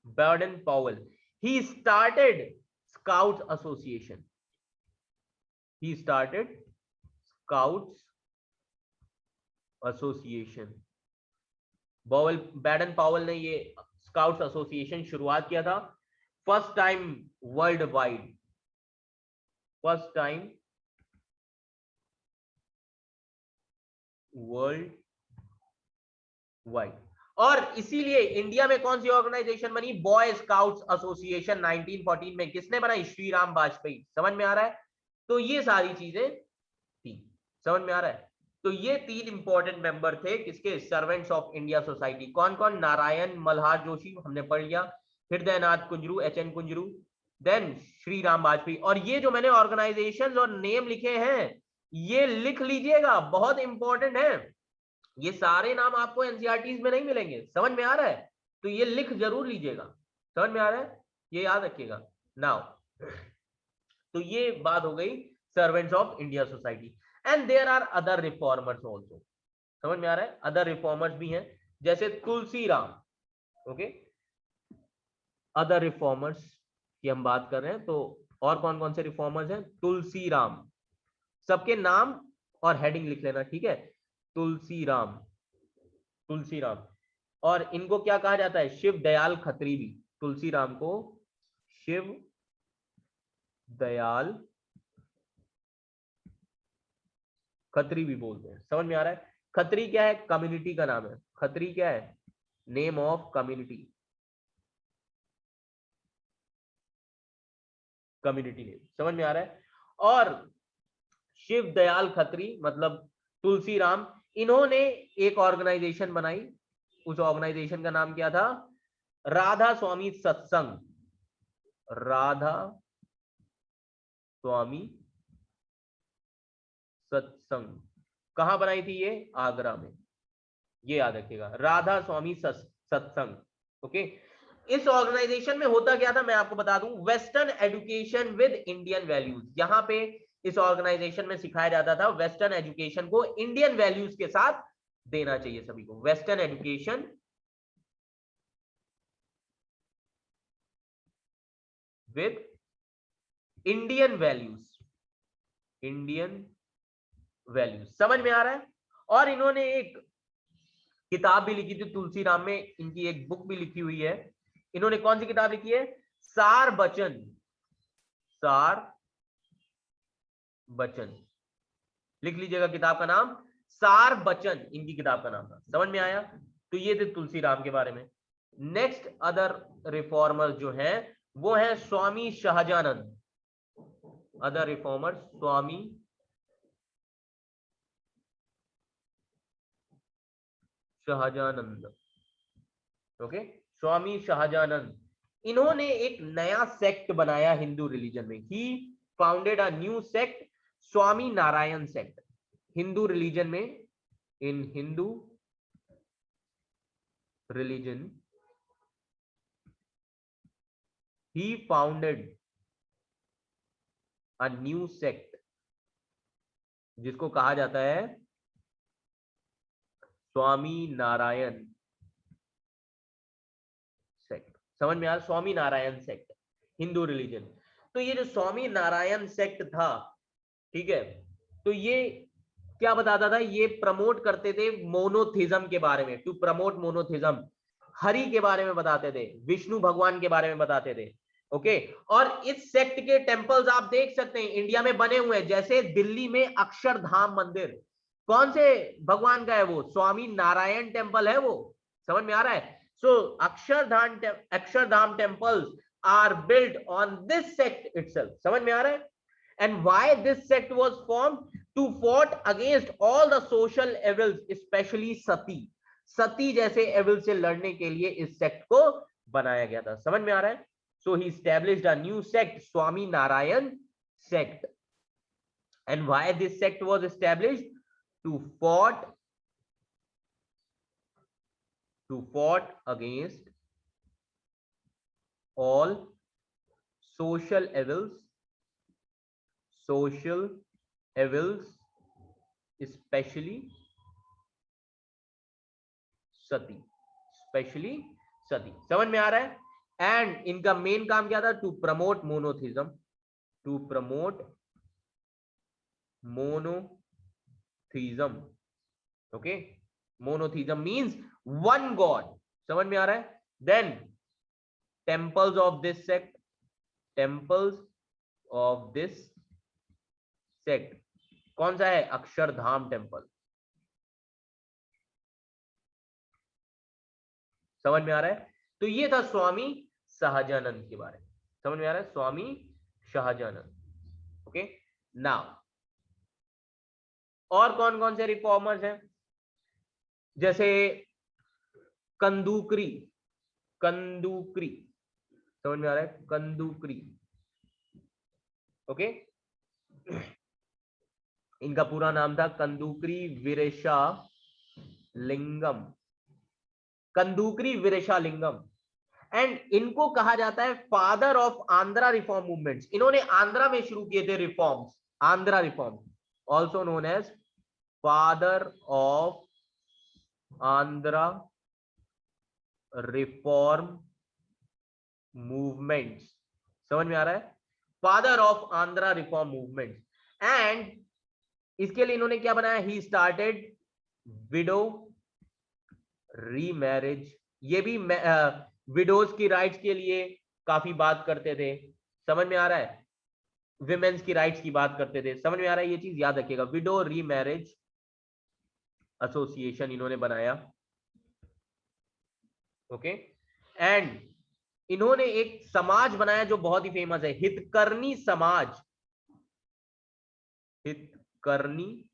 Baden Powell, he started scout association. He started scouts association. Powell, Baden Powell ने ये स्काउट्स एसोसिएशन शुरुआत किया था। First time world wide, first time world wide. और इसीलिए India में कौन सी ऑर्गेनाइजेशन बनी, बॉय स्काउट्स एसोसिएशन 1914 में किसने बनाई, श्री राम वाजपेयी। समझ में आ रहा है। तो ये सारी चीजें थी, समझ में आ रहा है। तो ये 3 इंपॉर्टेंट मेंबर थे किसके, सर्वेंट्स ऑफ इंडिया सोसाइटी। कौन कौन, नारायण मल्हार जोशी हमने पढ़ लिया, हृदयनाथ कुंजरू, एच.एन. कुंजरू, देन श्री राम वाजपेयी। और ये जो मैंने ऑर्गेनाइजेशंस और नेम लिखे हैं ये लिख लीजिएगा, बहुत इंपॉर्टेंट है। ये सारे नाम आपको एनसीईआरटीज में नहीं मिलेंगे, समझ में आ रहा है। तो ये लिख जरूर लीजिएगा, समझ में आ रहा है, ये याद रखिएगा। नाउ तो ये बात हो गई servants of India society. And there are other reformers also, समझ में आ रहा है, अदर रिफॉर्मर्स भी हैं, जैसे Tulsi Ram. Okay, other reformers की हम बात कर रहे हैं, तो और कौन कौन से रिफॉर्मर्स हैं, तुलसी राम, सबके नाम और हेडिंग लिख लेना, ठीक है। तुलसी राम, तुलसी राम। और इनको क्या कहा जाता है, शिव दयाल खत्री भी, तुलसी राम को शिव दयाल खत्री भी बोलते हैं, समझ में आ रहा है। खत्री क्या है, कम्युनिटी का नाम है, खत्री क्या है, name of community, community name, समझ में आ रहा है। और शिव दयाल खत्री मतलब तुलसी राम, इन्होंने एक ऑर्गेनाइजेशन बनाई, उस ऑर्गेनाइजेशन का नाम क्या था, राधा स्वामी सत्संग, राधा स्वामी सत्संग। कहां बनाई थी ये, आगरा में, ये याद रखिएगा, राधा स्वामी सत्संग। ओके, इस ऑर्गेनाइजेशन में होता क्या था मैं आपको बता दूं, western education with Indian values. यहां पे इस ऑर्गेनाइजेशन में सिखाया जाता था वेस्टर्न एजुकेशन को इंडियन वैल्यूज के साथ देना चाहिए सभी को, western education with Indian values, Indian values, समझ में आ रहा है। और इन्होंने एक किताब भी लिखी थी तुलसी राम में, इनकी एक बुक भी लिखी हुई है। इन्होंने कौन सी किताब लिखी है, सार बचन, सार बचन, लिख लीजिएगा किताब का नाम, सार बचन इनकी किताब का नाम था, समझ में आया। तो ये थे तुलसी राम के बारे में। नेक्स्ट अदर रिफॉर्मर जो है वो है Swami Sahajanand, other reformer Swami Sahajanand. Okay, Swami Sahajanand, इन्होंने एक नया सेक्ट बनाया हिंदू रिलीजन में, he founded a new sect, Swami Narayan sect, Hindu religion में, in Hindu religion he founded a new sect जिसको कहा जाता है स्वामी नारायण सेक्ट, समझ में आ रहा, स्वामी नारायण सेक्ट, हिंदू रिलीजन। तो ये जो स्वामी नारायण सेक्ट था, ठीक है, तो ये क्या बताता था, ये प्रमोट करते थे मोनोथिज्म के बारे में, टू प्रमोट मोनोथिज्म, हरि के बारे में बताते थे, विष्णु भगवान के बारे में बताते थे। ओके, और इस सेक्ट के टेंपल्स आप देख सकते हैं इंडिया में बने हुए हैं, जैसे दिल्ली में अक्षरधाम मंदिर, कौन से भगवान का है वो, स्वामी नारायण टेंपल है वो, समझ में आ रहा है। So Akshardham temples are built on this sect itself, समझ में आ रहा है। And why this sect was formed, to fought against all the social evils, especially सती, सती जैसे एविल से लड़ने के लिए इस सेक्ट को बनाया गया था, समझ में आ रहा है। So he established a new sect, Swami Narayan sect. And why this sect was established, to fought against all social evils, especially Sati, specially सती, समझ में आ रहा है। एंड इनका मेन काम क्या था, to promote monotheism, to promote monotheism. Okay, monotheism means one God, समझ में आ रहा है। Then temples of this sect, temples of this sect कौन सा है, अक्षरधाम टेम्पल, समझ में आ रहा है? तो ये था स्वामी शाहजानंद के बारे में, समझ में आ रहा है? स्वामी शाहजानंद। ओके, नाउ और कौन कौन से रिफॉर्मर्स हैं? जैसे कंदुकरी, कंदुकरी, समझ में आ रहा है? कंदुकरी, ओके, इनका पूरा नाम था कंदुकरी वीरेशा लिंगम, कंदुकरी वीरेशा लिंगम। एंड इनको कहा जाता है father of Andhra reform movements. इन्होंने आंध्रा में शुरू किए थे reforms, Andhra reform, also known as father of Andhra reform movements. समझ में आ रहा है? Father of Andhra reform movements. And इसके लिए इन्होंने क्या बनाया? He started widow remarriage. ये भी विडोज की राइट्स के लिए काफी बात करते थे, समझ में आ रहा है? विमेन्स की राइट्स की बात करते थे, समझ में आ रहा है? ये चीज याद रखिएगा, विडो रीमैरिज एसोसिएशन इन्होंने बनाया। ओके, एंड इन्होंने एक समाज बनाया जो बहुत ही फेमस है, हितकर्णी समाज। हितकर्णी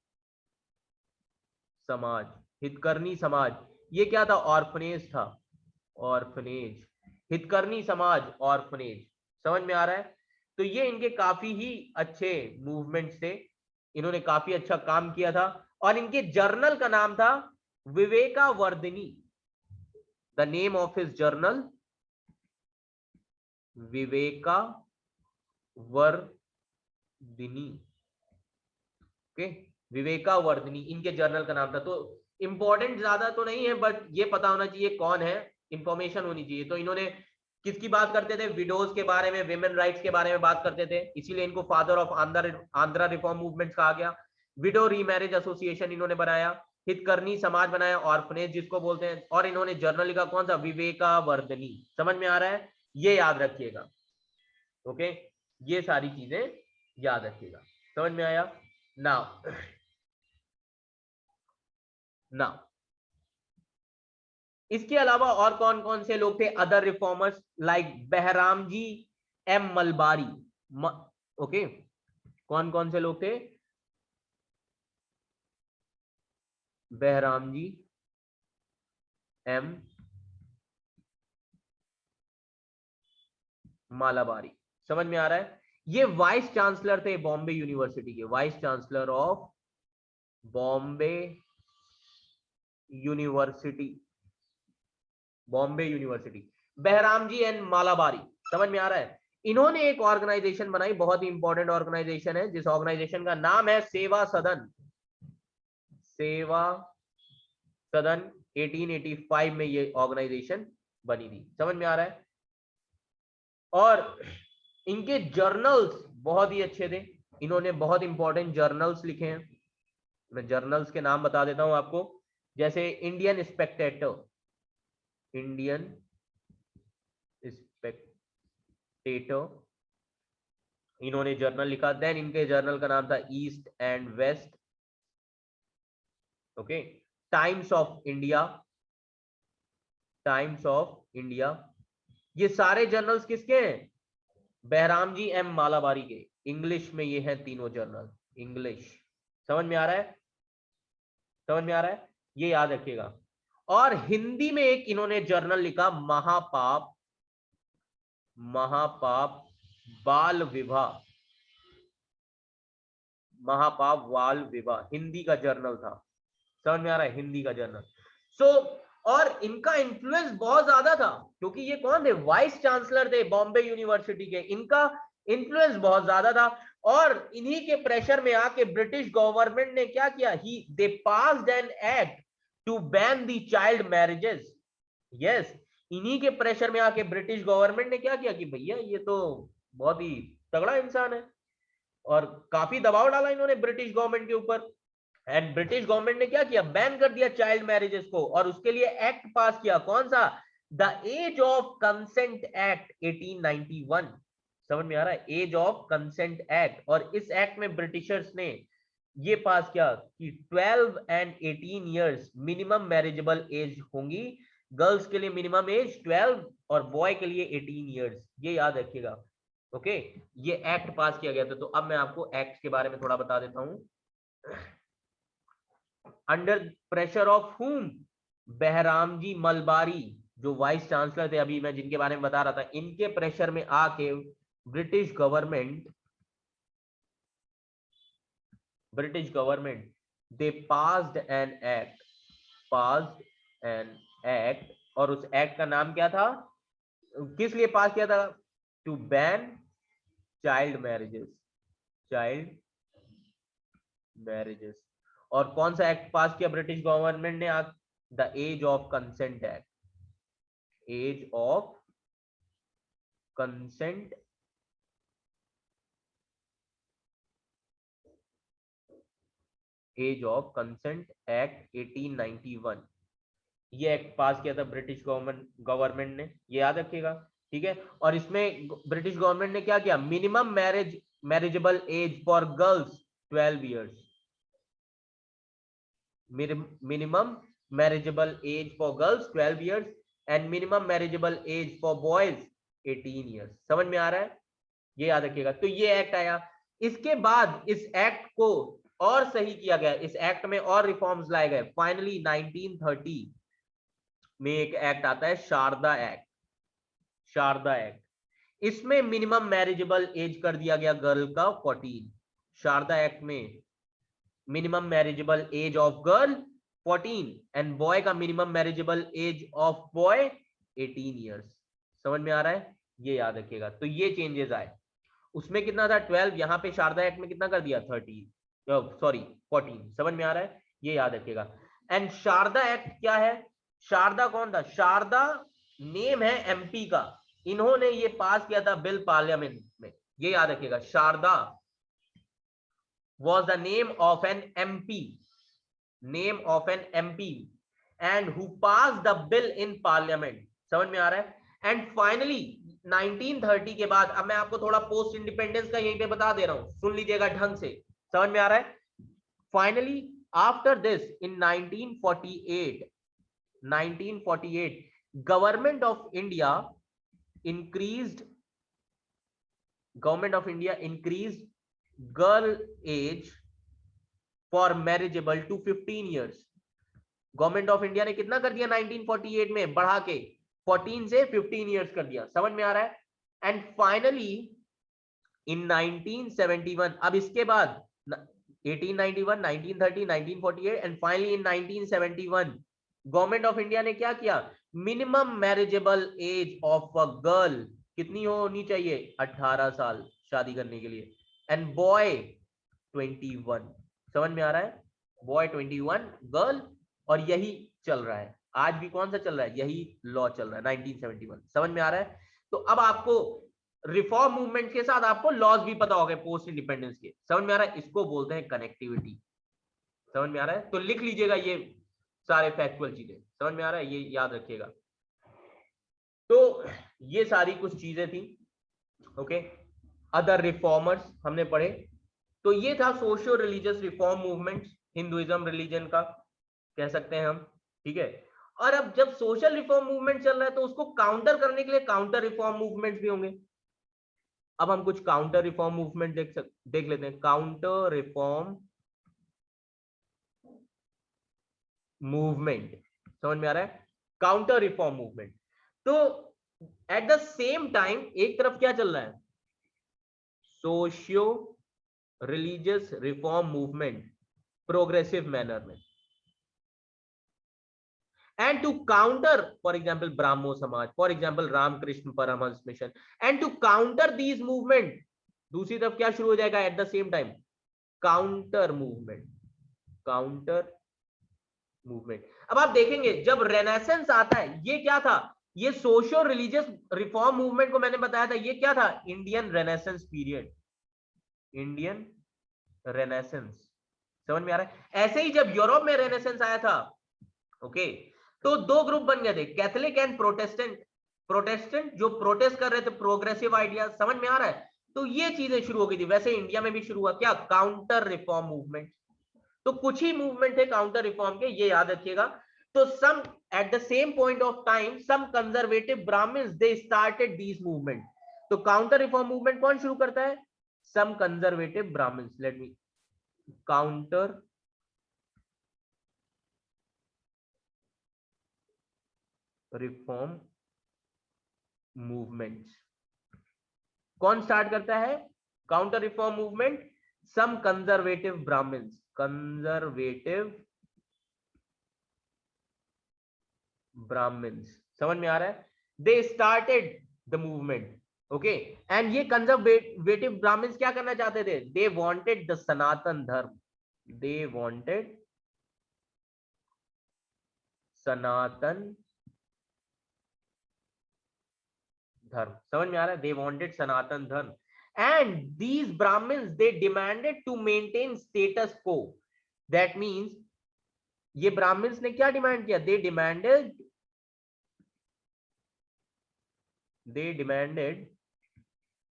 समाज, हितकर्णी समाज, ये क्या था? ऑर्फनेज था, ऑर्फनेज, हितकर्णी समाज ऑर्फनेज। समझ में आ रहा है? तो ये इनके काफी ही अच्छे मूवमेंट्स थे, इन्होंने काफी अच्छा काम किया था। और इनके जर्नल का नाम था Vivekavardhini. The name of his journal Vivekavardhini. Okay, Vivekavardhini इनके जर्नल का नाम था। तो इंपॉर्टेंट ज्यादा तो नहीं है, बट ये पता होना चाहिए कौन है, इंफॉर्मेशन होनी चाहिए। तो इन्होंने किसकी बात करते थे? विडोज के बारे में, विमेन राइट्स के बारे में बात करते थे, इसीलिए इनको father of Andhra reform movement कहा गया। विडो रीमैरिज एसोसिएशन इन्होंने बनाया, हितकर्णी समाज बनाया, ऑर्फनेज जिसको बोलते हैं, और इन्होंने जर्नल लिखा कौन सा? विवेकावर्धिनी। समझ में आ रहा है? ये याद रखिएगा। ओके, ये सारी चीजें याद रखिएगा। समझ में आया? नाउ नाउ इसके अलावा और कौन कौन से लोग थे? Other reformers like Behramji M Malabari. Okay, कौन कौन से लोग थे? Behramji M Malabari. समझ में आ रहा है? ये वाइस चांसलर थे बॉम्बे यूनिवर्सिटी के, vice chancellor of Bombay university, Bombay university, Behramji and Malabari. समझ में आ रहा है? इन्होंने एक ऑर्गेनाइजेशन बनाई, बहुत ही इंपॉर्टेंट ऑर्गेनाइजेशन है, जिस ऑर्गेनाइजेशन का नाम है सेवा सदन। सेवा सदन 1885 में ये ऑर्गेनाइजेशन बनी थी। समझ में आ रहा है? और इनके जर्नल्स बहुत ही अच्छे थे, इन्होंने बहुत इंपॉर्टेंट जर्नल्स लिखे हैं। मैं जर्नल्स के नाम बता देता हूं आपको, जैसे इंडियन स्पेक्टेटर, इंडियन स्पेक्टेटर इन्होंने जर्नल लिखा। देन इनके जर्नल का नाम था east and west. Okay, times of India, times of India. ये सारे जर्नल्स किसके हैं? बहराम जी एम मालाबारी के। इंग्लिश में ये हैं तीनों जर्नल, इंग्लिश। समझ में आ रहा है? समझ में आ रहा है? ये याद रखिएगा। और हिंदी में एक इन्होंने जर्नल लिखा, महापाप, महापाप बाल विवाह, महापाप बाल विवाह, हिंदी का जर्नल था। समझ में आ रहा है? हिंदी का जर्नल। सो और इनका इन्फ्लुएंस बहुत ज्यादा था, क्योंकि ये कौन थे? वाइस चांसलर थे बॉम्बे यूनिवर्सिटी के, इनका इन्फ्लुएंस बहुत ज्यादा था। और इन्हीं के प्रेशर में आके ब्रिटिश गवर्नमेंट ने क्या किया? They passed an act to ban the child marriages. Yes, इन्हीं के प्रेशर में आके ब्रिटिश गवर्नमेंट ने क्या किया कि भैया ये तो बहुत ही तगड़ा इंसान है, और काफी दबाव डाला इन्होंने ब्रिटिश गवर्नमेंट के ऊपर। एंड ब्रिटिश गवर्नमेंट ने क्या किया? बैन कर दिया चाइल्ड मैरिजेस को, और उसके लिए एक्ट पास किया, कौन सा? The age of consent act 1891। समझ में आ रहा है? Age of consent act. और इस एक्ट में ब्रिटिशर्स ने ये पास किया कि 12 and 18 years minimum marriageable as होंगी गर्ल्स के लिए मिनिमम एज 12 और बॉय के लिए 18 इयर्स, ये याद रखिएगा। ओके, ये एक्ट पास किया गया था। तो अब मैं आपको एक्ट के बारे में थोड़ा बता देता हूं। अंडर प्रेशर ऑफ हुम, बहराम जी मलबारी जो वाइस चांसलर थे अभी मैं जिनके बारे में बता रहा था, इनके प्रेशर में आके British government they passed an act, और उस एक्ट का नाम क्या था, किस लिए पास किया था, टू बैन चाइल्ड मैरिजेस। और कौन सा एक्ट पास किया ब्रिटिश गवर्नमेंट ने, the age of consent act, age of consent act 1891, ये एक्ट पास किया था ब्रिटिश गवर्नमेंट ने, ये याद रखिएगा। ठीक है, और इसमें ब्रिटिश गवर्नमेंट ने क्या किया, minimum marriageable as for girls 12 years, minimum marriageable as for girls 12 years and minimum marriageable as for boys 18 years. समझ में आ रहा है, ये याद रखिएगा। तो ये एक्ट आया, इसके बाद इस एक्ट को और सही किया गया, इस एक्ट में और रिफॉर्म्स लाए गए। फाइनली 1930 में एक एक्ट आता है, शारदा एक्ट। इसमें मिनिमम मैरिजेबल एज कर दिया गया गर्ल का 14। शारदा एक्ट में minimum marriageable age of girl 14 and boy का minimum marriageable age of boy 18 years. समझ में आ रहा है, ये याद रखिएगा। तो ये चेंजेस आए, उसमें कितना था 12, यहां पे शारदा एक्ट में कितना कर दिया 14। समझ में आ रहा है, ये याद रखिएगा। एंड शारदा एक्ट क्या है, शारदा कौन था, शारदा नेम है एमपी का, इन्होंने ये पास किया था बिल पार्लियामेंट में, ये याद रखिएगा। Sharda was the name of an MP and who passed the bill in parliament। समझ में आ रहा है। एंड फाइनली 1930 के बाद, अब मैं आपको थोड़ा पोस्ट इंडिपेंडेंस का यहीं पे बता दे रहा हूं, सुन लीजिएगा ढंग से, समझ में आ रहा है। Finally after this in 1948 government of India increased girl age for marriageable to 15 years. Government of India ने कितना कर दिया 1948 में, बढ़ा के 14 से 15 इयर्स कर दिया। समझ में आ रहा है। एंड फाइनली इन 1971, अब इसके बाद 1891, 1930, 1948 and finally in 1971 government of India ने क्या किया, minimum marriageable age of a girl कितनी होनी चाहिए, 18 साल शादी करने के लिए, एंड बॉय 21। समझ में आ रहा है, बॉय 21, गर्ल, और यही चल रहा है आज भी। कौन सा चल रहा है, यही लॉ चल रहा है 1971। समझ में आ रहा है। तो अब आपको रिफॉर्म मूवमेंट के साथ आपको लॉज भी पता हो गए पोस्ट इंडिपेंडेंस के। समझ में आ रहा है, इसको बोलते हैं कनेक्टिविटी। समझ में आ रहा है, तो लिख लीजिएगा ये सारे फैक्चुअल चीजें। समझ में आ रहा है, ये याद रखिएगा। तो ये सारी कुछ चीजें थी। ओके, अदर रिफॉर्मर्स हमने पढ़े। तो ये था socio religious reform movement, Hinduism religion का कह सकते हैं हम। ठीक है, और अब जब सोशल रिफॉर्म मूवमेंट चल रहा है तो उसको काउंटर करने के लिए काउंटर रिफॉर्म मूवमेंट भी होंगे। अब हम कुछ काउंटर रिफॉर्म मूवमेंट देख लेते हैं। काउंटर रिफॉर्म मूवमेंट, समझ में आ रहा है, काउंटर रिफॉर्म मूवमेंट। तो एट द सेम टाइम एक तरफ क्या चल रहा है, socio religious reform movement progressive manner में, and to counter for example Brahmo Samaj, for example Ramakrishna Paramhans mission, and to counter these movement दूसरी तरफ क्या शुरू हो जाएगा at the same time, counter movement. अब आप देखेंगे जब रेनेसेंस आता है, ये क्या था, ये सोशियो रिलीजियस रिफॉर्म मूवमेंट को मैंने बताया था, ये क्या था, Indian renaissance period, Indian renaissance. समझ में आ रहा है। ऐसे ही जब यूरोप में रेनेसेंस आया था, ओके, तो दो ग्रुप बन गए थे, कैथोलिक एंड प्रोटेस्टेंट जो प्रोटेस्ट कर रहे थे प्रोग्रेसिव आइडिया। समझ में आ रहा है, तो ये चीजें शुरू हो गई थी। वैसे इंडिया में भी शुरू हुआ क्या, काउंटर रिफॉर्म मूवमेंट। तो कुछ ही मूवमेंट है काउंटर रिफॉर्म के, ये याद रखिएगा। तो some at the same point of time some conservative Brahmins they started these movement. तो काउंटर रिफॉर्म मूवमेंट कौन शुरू करता है? some conservative Brahmins. Let me counter reform movement कौन स्टार्ट करता है? काउंटर रिफॉर्म मूवमेंट सम कंजर्वेटिव ब्राह्मण्स. कंजर्वेटिव ब्राह्मण्स, समझ में आ रहा है? They started the movement. Okay, and ये कंजर्वेटिव ब्राह्मण्स क्या करना चाहते थे? दे वांटेड द सनातन धर्म. दे वांटेड सनातन धर्म. समझ में आ रहा है? दे wanted Sanatan Dharma. And these Brahmins they demanded to maintain status quo. That means ये ब्राह्मण्स ने क्या डिमांड किया? They demanded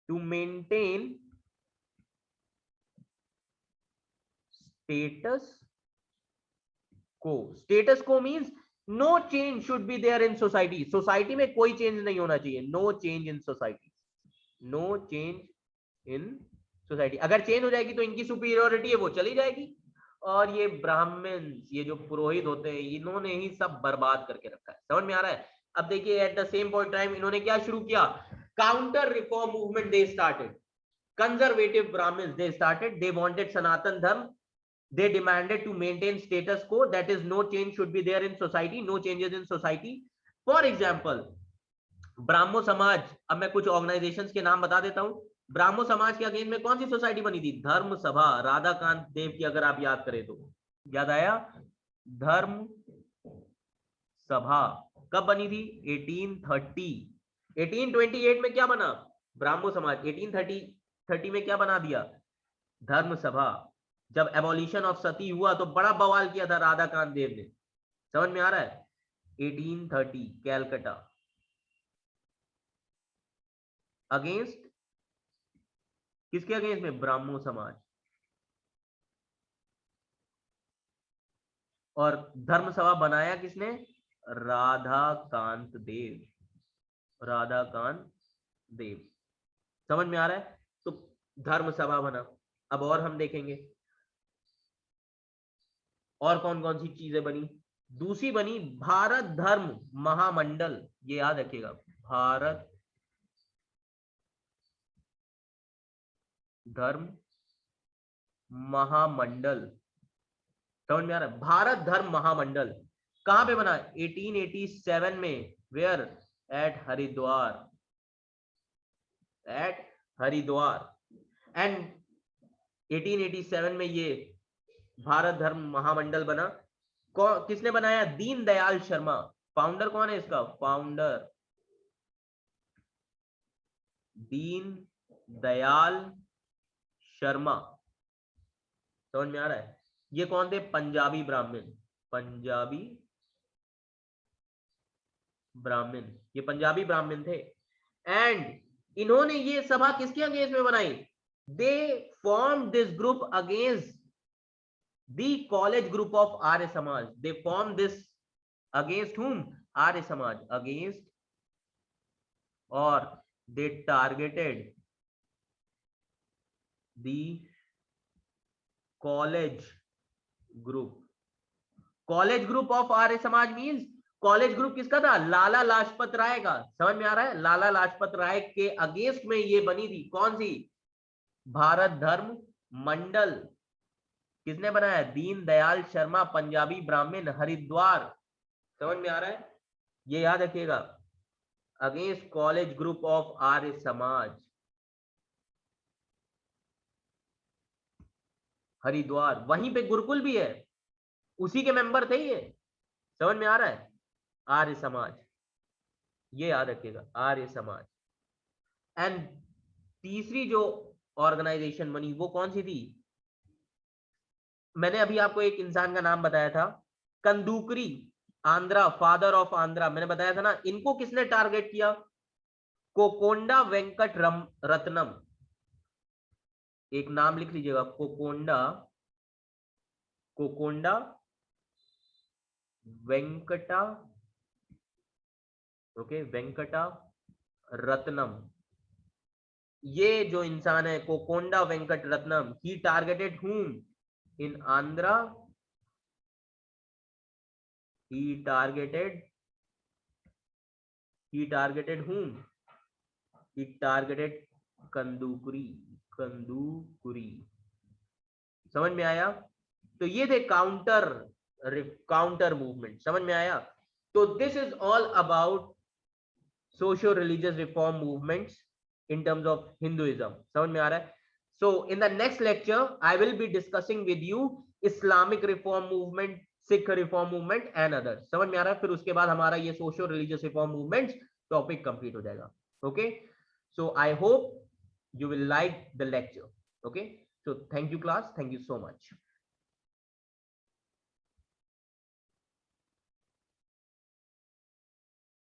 to maintain status quo. Status quo means no change should be there in society. Society में कोई change नहीं होना चाहिए. No change in society. No change in society. अगर चेंज हो जाएगी तो इनकी सुपीरियोरिटी है वो चली जाएगी. और ये ब्राह्मण, ये जो पुरोहित होते हैं, इन्होंने ही सब बर्बाद करके रखा है. समझ में आ रहा है? अब देखिए at the same point time इन्होंने क्या शुरू किया? Counter reform movement they started. Conservative Brahmins they started. They wanted Sanatan Dharma. They demanded to maintain status quo, that is no change should be there in society, no changes in society. For example, Brahmo समाज. अब मैं कुछ organisations के नाम बता देता हूं. ब्राह्मो समाज के अगेंस्ट में कौन सी सोसाइटी बनी थी? धर्म सभा. राधाकांत देव की अगर आप याद करें तो याद आया? धर्म सभा कब बनी थी? 1830. 1828 में क्या बना? ब्राह्मो समाज. 1830 में क्या बना दिया? धर्म सभा. जब एबॉलिशन ऑफ सती हुआ तो बड़ा बवाल किया था राधाकांत देव ने. समझ में आ रहा है? 1830 कैलकाटा. अगेंस्ट किसके अगेंस्ट में? ब्राह्मो समाज. और धर्म सभा बनाया किसने? राधाकांत देव. राधाकांत देव. समझ में आ रहा है? तो धर्म सभा बना. अब और हम देखेंगे और कौन कौन सी चीजें बनी. दूसरी बनी भारत धर्म महामंडल. ये याद रखिएगा, भारत धर्म महामंडल. समझ में आ रहा है? भारत धर्म महामंडल कहां पे बना? 1887 में. Where? At Haridwar. At Haridwar. And 1887 में ये भारत धर्म महामंडल बना. किसने बनाया? दीनदयाल शर्मा. फाउंडर कौन है इसका? फाउंडर दीनदयाल शर्मा. समझ में आ रहा है? ये कौन थे? पंजाबी ब्राह्मण. पंजाबी ब्राह्मण. ये पंजाबी ब्राह्मण थे. एंड इन्होंने ये सभा किसके अगेंस्ट में बनाई? They form this group against the college group of Arya Samaj. They formed this against whom? Arya Samaj. Against, or they targeted the college group. College group of Arya Samaj means college group किसका था? लाला लाजपत राय का. समझ में आ रहा है? लाला लाजपत राय के against में ये बनी थी. कौन सी? भारत धर्म मंडल. किसने बनाया? दीनदयाल शर्मा. पंजाबी ब्राह्मण. हरिद्वार. समझ में आ रहा है? ये याद रखिएगा. Against college group of Arya समाज. हरिद्वार. वहीं पे गुरुकुल भी है, उसी के मेंबर थे ये. समझ में आ रहा है? आर्य समाज. ये याद रखिएगा, आर्य समाज. एंड तीसरी जो ऑर्गेनाइजेशन बनी वो कौन सी थी? मैंने अभी आपको एक इंसान का नाम बताया था, कंदुकरी. Andhra, father of Andhra. मैंने बताया था ना. इनको किसने टारगेट किया? कोकोंडा वेंकट रत्नम. एक नाम लिख लीजिएगा, कोकोंडा वेंकटा, ओके, वेंकटा रत्नम, ये जो इंसान है Kokonda Venkat Ratnam, he targeted whom in Andhra, he targeted whom, he targeted Kandukuri, Kandukuri, समझ में आया? तो ये थे काउंटर मूवमेंट, समझ में आया? तो this is all about socio religious reform movements in terms of Hinduism, समझ में आ रहा है? So in the next lecture I will be discussing with you Islamic reform movement, Sikh reform movement and other, समझ में आ रहा है? फिर उसके बाद हमारा ये socio religious reform movement topic complete हो जाएगा। Okay, so I hope you will like the lecture. Okay, so thank you class, thank you so much.